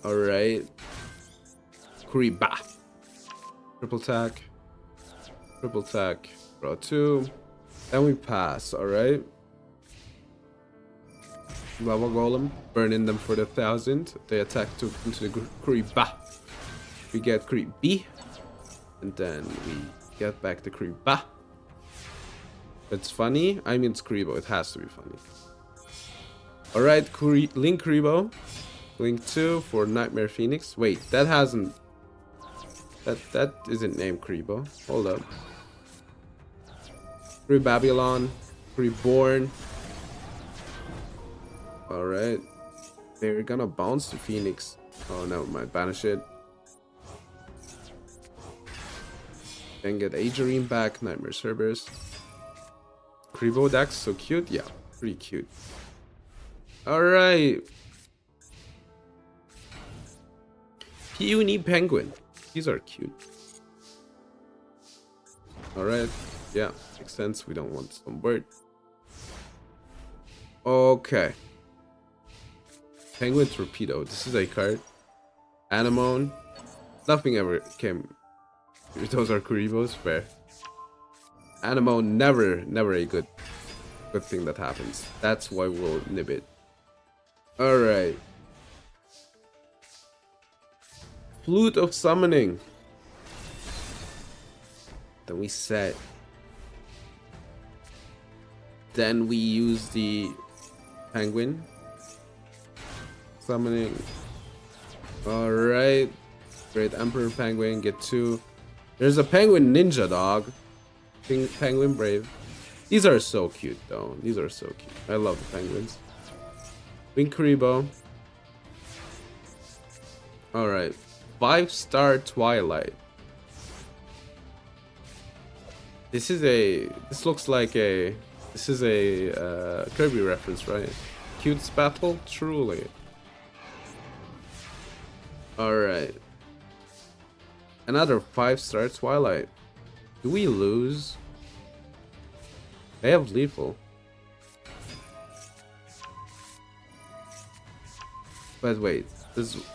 Alright. Kuriba. Triple attack. Triple attack. Draw 2. Then we pass, alright. Lava Golem. Burning them for the 1000. They attack into the Kuriba. We get Kuribi. And then we get back the Kuriba. It's funny. I mean, it's Kuribo. It has to be funny. Alright, Link Kuribo. Link 2 for Nightmare Phoenix. Wait, that hasn't... That isn't named Kuribo. Hold up. Babylon. Reborn. Alright. They're gonna bounce to Phoenix. Oh, never mind. Banish it. Then get Agerine back. Nightmare Cerberus. Kribo deck, so cute. Yeah, pretty cute. Alright. Puny Penguin. These are cute. Alright. Yeah, makes sense. We don't want some bird. Okay. Penguin Torpedo. This is a card. Anemone. Nothing ever came. Those are Kuribos. Fair. Anemone, never a good thing that happens. That's why we'll nib it. Alright. Flute of Summoning. Then we set. Then we use the Penguin. Summoning. Alright. Great Emperor Penguin, get 2. There's a Penguin Ninja, dog. Penguin Brave. These are so cute, though. These are so cute. I love the penguins. Wing Kuribo. Alright. 5-star Twilight. This looks like a... This is a Kirby reference, right? Cute's Battle? Truly. Alright. Another 5-star Twilight. Do we lose? They have lethal. But wait,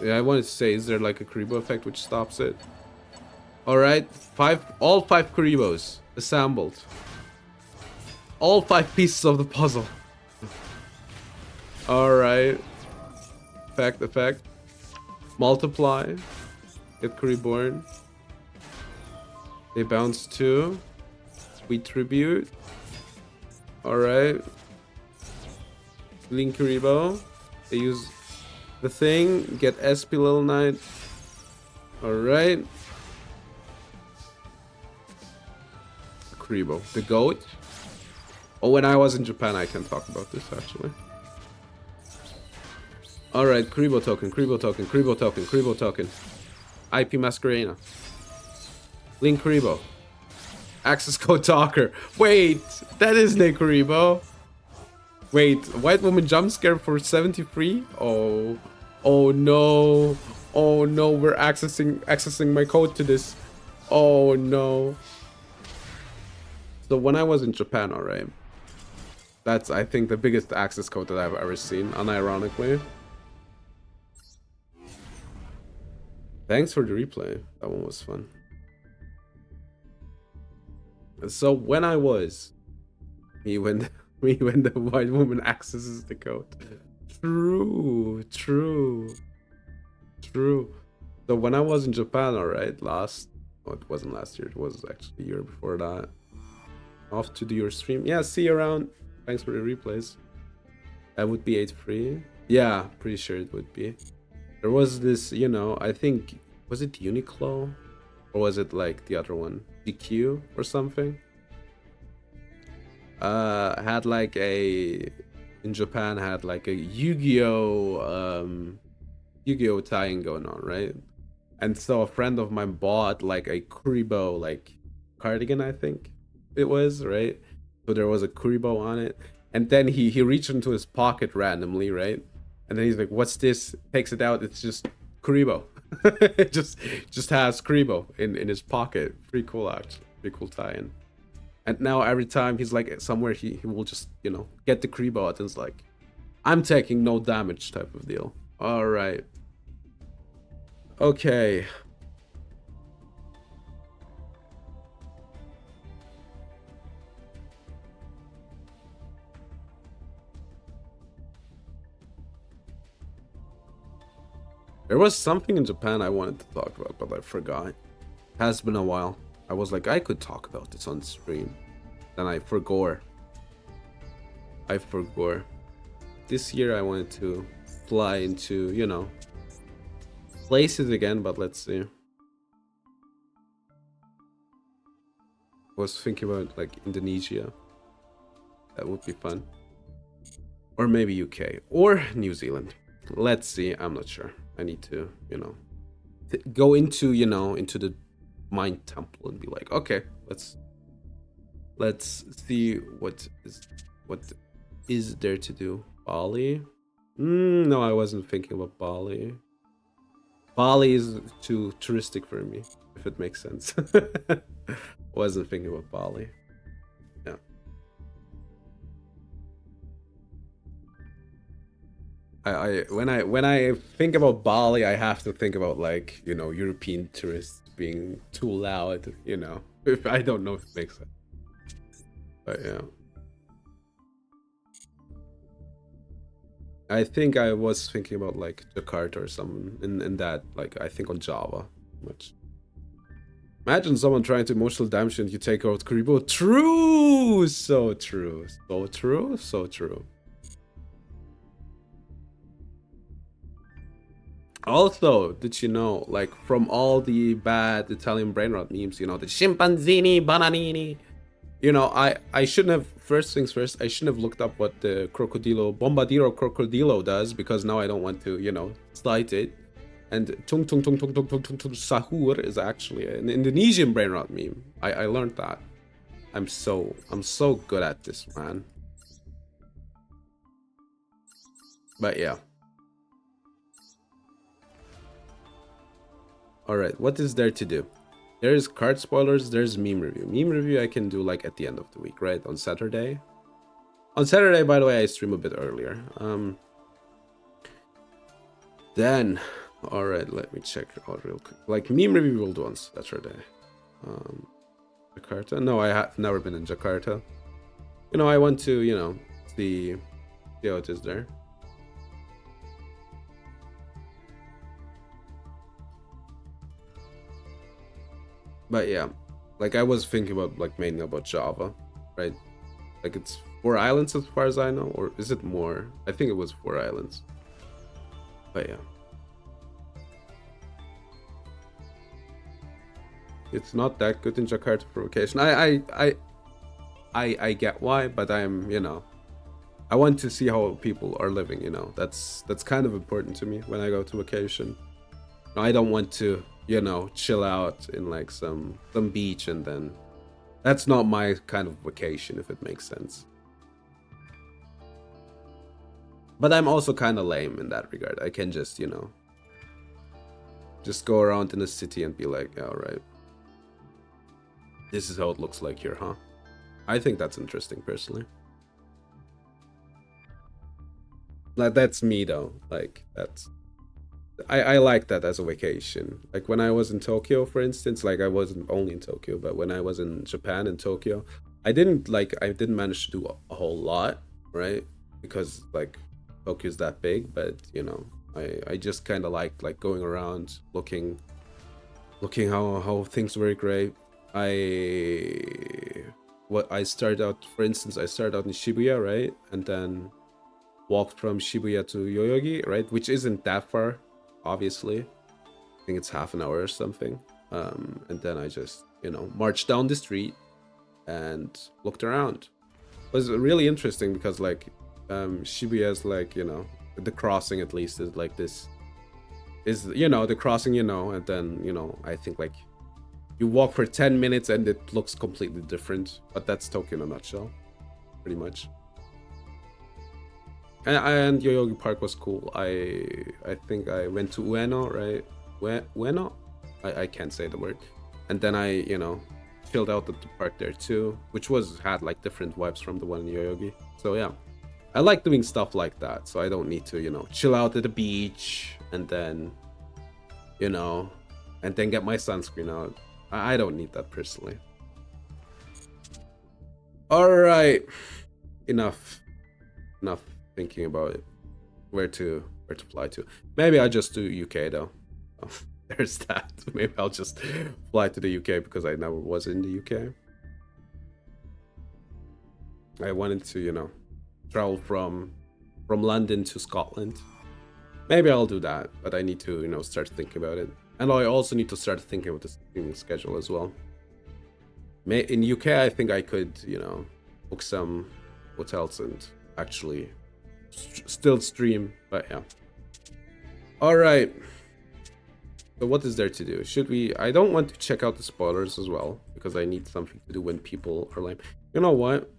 I wanted to say, is there like a Kuribo effect which stops it? Alright, all five Kuribos assembled. All 5 pieces of the puzzle. Alright. Effect. Multiply. Get Kuriborn. They bounce 2. Sweet Tribute. Alright. Link Kuribo. They use the thing. Get SP Little Knight. Alright. Kuribo. The goat. Oh, when I was in Japan, I can talk about this actually. Alright, Kuribo token. IP Masquerena. Link Kuribo. Access code talker. Wait, that is Nick Kuribo. Wait, white woman jump scare for 73? Oh no. Oh no, we're accessing my code to this. Oh no. So when I was in Japan, alright. That's, I think, the biggest access code that I've ever seen, unironically. Thanks for the replay. That one was fun. So when I was... when the white woman accesses the code. True. So when I was in Japan, alright, oh, it wasn't last year, it was actually the year before that. Off to do your stream. Yeah, see you around. Thanks for the replays. That would be 8-free. Yeah, pretty sure it would be. There was this, you know, I think, was it Uniqlo? Or was it like the other one? GQ or something? Had like in Japan had like a Yu-Gi-Oh! Yu-Gi-Oh! Tie-in going on, right? And so a friend of mine bought like a Kuribo like cardigan, I think it was, right? So there was a Kuribo on it, and then he reached into his pocket randomly, right? And then he's like, "What's this?" Takes it out. It's just Kuribo. It just has Kuribo in his pocket. Pretty cool, actually. Pretty cool tie-in. And now every time he's like somewhere, he will just, you know, get the Kuribo out and it's like, "I'm taking no damage" type of deal. All right. Okay. There was something in Japan I wanted to talk about, but I forgot. It has been a while. I was like, I could talk about this on stream. Then I forgot. This year I wanted to fly into, you know, places again, but let's see. I was thinking about like Indonesia. That would be fun. Or maybe UK or New Zealand. Let's see. I'm not sure. I need to, you know, go into, you know, into the mind temple and be like, okay, let's see what is there to do. Bali? No, I wasn't thinking about Bali. Bali is too touristic for me, if it makes sense. Wasn't thinking about Bali. Yeah. When I think about Bali, I have to think about, like, you know, European tourists being too loud, you know. If I don't know if it makes sense. But yeah. I think I was thinking about like Jakarta or something in that, like, I think on Java much. Imagine someone trying to emotional damage and you take out Kuribo. True! So true. So true. So true. Also, did you know, like, from all the bad Italian brainrot memes, you know, the chimpanzini, bananini, you know, I shouldn't have, first things first, I shouldn't have looked up what the Bombadiro Crocodilo does, because now I don't want to, you know, slight it. And tung tung tung tung tung tung tung tung sahur is actually an Indonesian brainrot meme. I learned that. I'm so good at this, man. But yeah. Alright, what is there to do? There's card spoilers, there's meme review. Meme review I can do like at the end of the week, right? On Saturday. On Saturday, by the way, I stream a bit earlier. Then, all right, let me check out real quick. Like meme review world once. That's right. Jakarta. No, I have never been in Jakarta. You know, I want to, you know, see how it is there. But yeah, like I was thinking about like mainly about Java, right? Like it's 4 islands as far as I know, or is it more? I think it was 4 islands. But yeah, it's not that good in Jakarta for vacation. I get why, but I'm, you know, I want to see how people are living. You know, that's kind of important to me when I go to vacation. I don't want to, you know, chill out in like some beach and then that's not my kind of vacation, if it makes sense. But I'm also kind of lame in that regard. I can just, you know, just go around in the city and be like, yeah, all right, this is how it looks like here, huh? I think that's interesting personally. Like that's me though. Like that's I like that as a vacation. Like when I was in Tokyo, for instance, like I wasn't only in Tokyo, but when I was in Japan and Tokyo, I didn't manage to do a whole lot, right? Because like Tokyo's that big, but you know, I just kind of like going around looking how things were great. I started out, for instance, I started out in Shibuya, right? And then walked from Shibuya to Yoyogi, right? Which isn't that far, obviously. I think it's half an hour or something. And then I just, you know, marched down the street and looked around. It was really interesting because like Shibuya is like, you know, the crossing at least is like this is, you know, the crossing, you know, and then, you know, I think like you walk for 10 minutes and it looks completely different, but that's Tokyo in a nutshell, pretty much. And Yoyogi Park was cool. I think I went to Ueno, right? Ueno? I can't say the word. And then I, you know, chilled out at the park there too, which had like different vibes from the one in Yoyogi. So yeah, I like doing stuff like that. So I don't need to, you know, chill out at the beach and then, you know, and then get my sunscreen out. I don't need that personally. All right, enough thinking about it. Where to fly to? Maybe I just do UK though. Oh, there's that. Maybe I'll just fly to the UK because I never was in the UK. I wanted to, you know, travel from London to Scotland. Maybe I'll do that, but I need to, you know, start thinking about it. And I also need to start thinking about the streaming schedule as well. In UK, I think I could, you know, book some hotels and actually still stream, but yeah. All right. So what is there to do? Should we? I don't want to check out the spoilers as well because I need something to do when people are lame. You know what?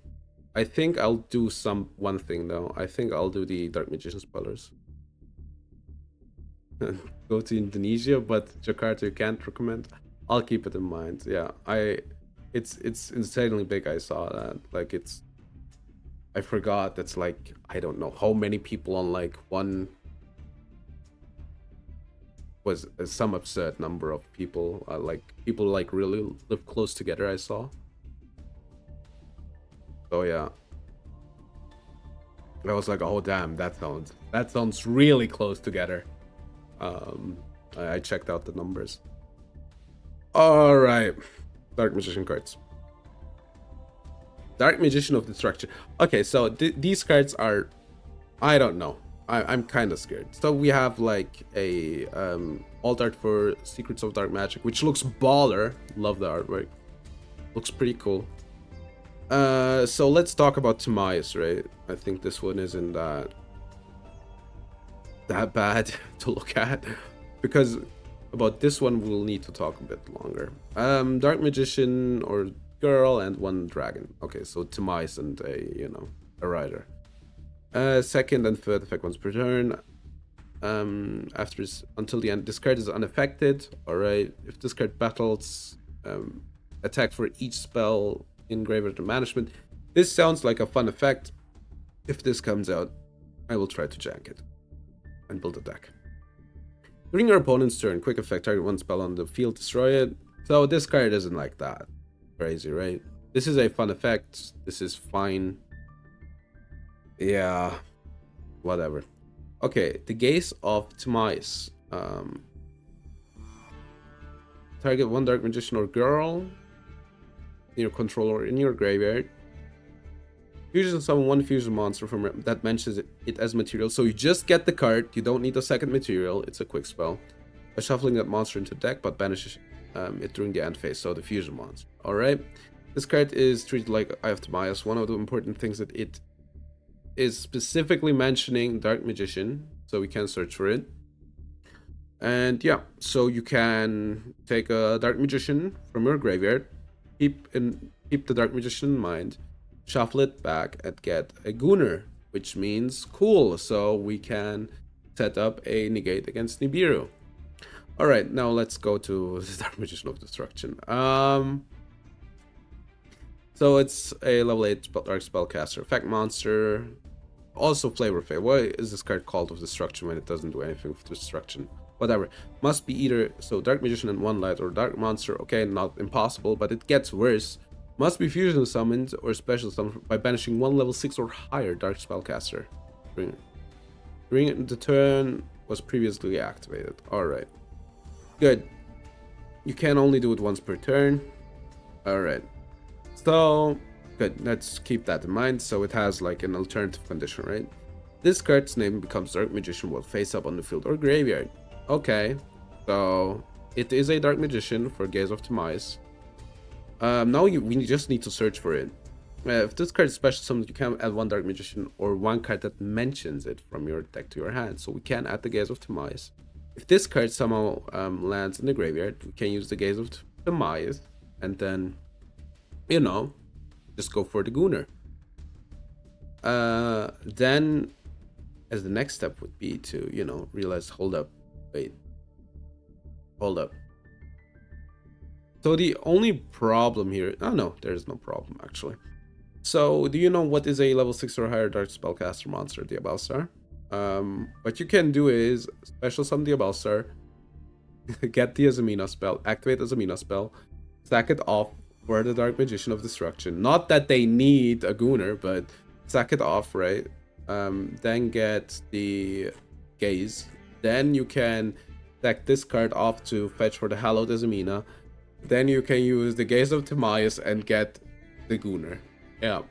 I think I'll do one thing though. I think I'll do the Dark Magician spoilers. Go to Indonesia, but Jakarta you can't recommend. I'll keep it in mind. Yeah, it's insanely big. I saw that. Like I forgot that's like I don't know how many people on like one was some absurd number of people. Like people like really live close together. I saw. So yeah, I was like, oh damn, that sounds really close together. I checked out the numbers. All right, Dark Magician cards. Dark Magician of Destruction. Okay, so these cards are, I don't know. I'm kind of scared. So we have like a alt art for Secrets of Dark Magic, which looks baller. Love the artwork. Looks pretty cool. So let's talk about Timaeus, right? I think this one isn't that bad to look at because about this one we'll need to talk a bit longer. Dark Magician or girl and one dragon. Okay, so Timaeus and a rider. Second and third effect once per turn. Until the end, this card is unaffected. All right, if this card battles, attack for each spell in graveyard management. This sounds like a fun effect. If this comes out, I will try to jank it and build a deck. During your opponent's turn, quick effect, target one spell on the field, destroy it. So this card isn't like that crazy, right? This is a fun effect. This is fine. Yeah, whatever. Okay, the Gaze of Timaeus. Target one Dark Magician or Girl in your control or in your graveyard. Fusion summon one fusion monster from that mentions it as material. So you just get the card. You don't need a second material. It's a quick spell. By shuffling that monster into deck, but banishes it during the end phase. So the fusion monster. All right. This card is treated like Eye of Timaeus. One of the important things that it is specifically mentioning Dark Magician, so we can search for it. And yeah, so you can take a Dark Magician from your graveyard, keep the Dark Magician in mind, shuffle it back, and get a Gunner, which means cool. So we can set up a negate against Nibiru. All right, now let's go to the Dark Magician of Destruction. So it's a level 8 Dark Spellcaster effect monster. Also Flavor Fade. Why is this card called of Destruction when it doesn't do anything with Destruction? Whatever. Must be either so Dark Magician and one light or Dark Monster. Okay, not impossible, but it gets worse. Must be fusion summoned or special summoned by banishing one level 6 or higher Dark Spellcaster. During the turn was previously activated. Alright. Good. You can only do it once per turn. Alright. So, good. Let's keep that in mind. So it has like an alternative condition, right? This card's name becomes Dark Magician while face up on the field or graveyard. Okay. So it is a Dark Magician for Gaze of Timaeus. Now we just need to search for it. If this card is special summoned, you can add one Dark Magician or one card that mentions it from your deck to your hand. So we can add the Gaze of Timaeus. If this card somehow lands in the graveyard, we can use the Gaze of Timaeus and then, you know, just go for the Gunner. Then, as the next step would be to, you know, realize, hold up. So the only problem here, oh no, there's no problem actually. So do you know what is a level 6 or higher Dark Spellcaster monster, the Abalstar? What you can do is special summon the Abalstar, get the Azamina spell, activate Azamina spell, sack it off for the Dark Magician of Destruction. Not that they need a Gunner, but sack it off, right? Then get the Gaze. Then you can sack this card off to fetch for the Hallowed Azamina. Then you can use the Gaze of Timaeus and get the Gunner. Yeah.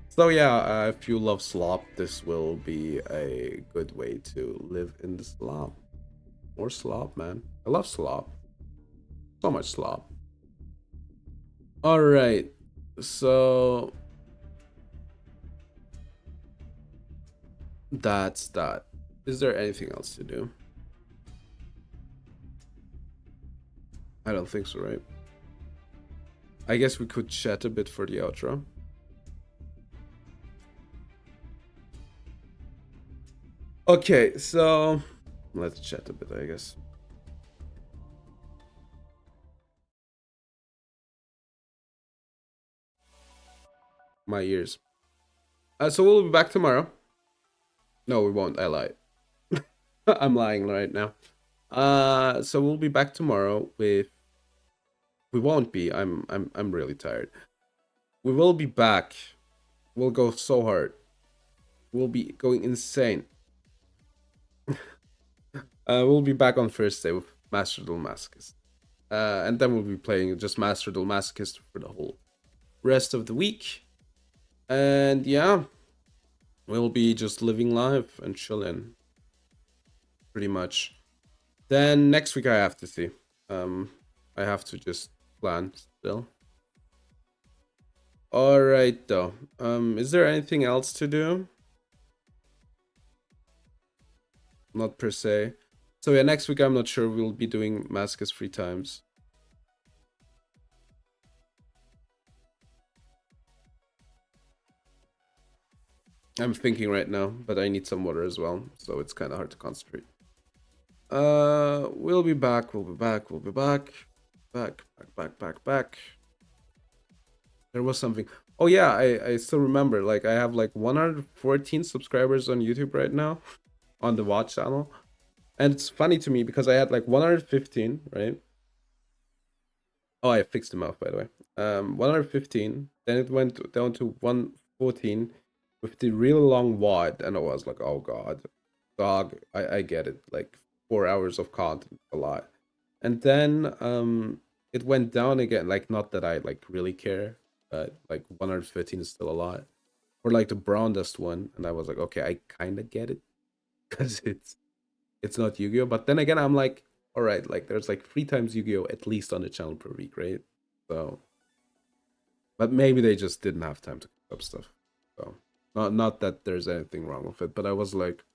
So yeah, if you love slop, this will be a good way to live in the slop. More slop, man. I love slop. So much slop. Alright. So that's that. Is there anything else to do? I don't think so, right? I guess we could chat a bit for the outro. Okay, so let's chat a bit, I guess. My ears. So we'll be back tomorrow. No, we won't. I lied. I'm lying right now. So we'll be back tomorrow with. We won't be. I'm really tired. We will be back. We'll go so hard. We'll be going insane. We'll be back on Thursday with Master Duel Masochist. And then we'll be playing just Master Duel Masochist for the whole rest of the week. And yeah, we'll be just living life and chilling. Pretty much. Then next week I have to see. I have to just plan still. Alright though. Is there anything else to do? Not per se. So yeah, next week I'm not sure we'll be doing Masochist 3 times. I'm thinking right now, but I need some water as well, so it's kind of hard to concentrate. We'll be back. Back. There was something. Oh yeah, I still remember. Like I have like 114 subscribers on YouTube right now, on the watch channel, And it's funny to me because I had like 115, right? Oh, I fixed the mouth, by the way. 115. Then it went down to 114 with the real long wide, and I was like, oh god, dog. I get it. Like 4 hours of content, a lot. And then it went down again. Like not that I like really care, but like 115 is still a lot. Or like the brown dust one, and I was like, okay, I kind of get it because it's not Yu-Gi-Oh. But then again, I'm like, all right, like there's like 3 times Yu-Gi-Oh at least on the channel per week, right? So, but maybe they just didn't have time to cook up stuff. So, not that there's anything wrong with it, but I was like,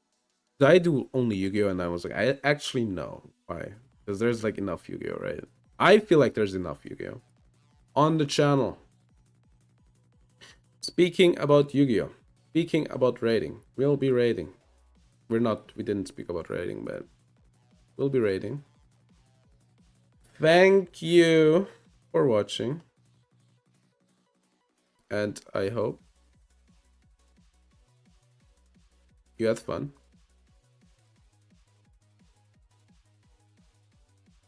did I do only Yu-Gi-Oh? And I was like, I actually know why, because there's like enough Yu-Gi-Oh, right? I feel like there's enough Yu-Gi-Oh on the channel. Speaking about Yu-Gi-Oh, speaking about rating, we'll be rating. We didn't speak about rating, but we'll be rating. Thank you for watching, and I hope you had fun.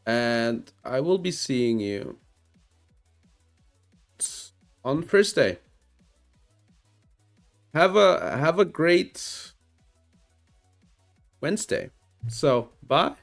And I will be seeing you on Thursday. Have a great Wednesday. So, bye.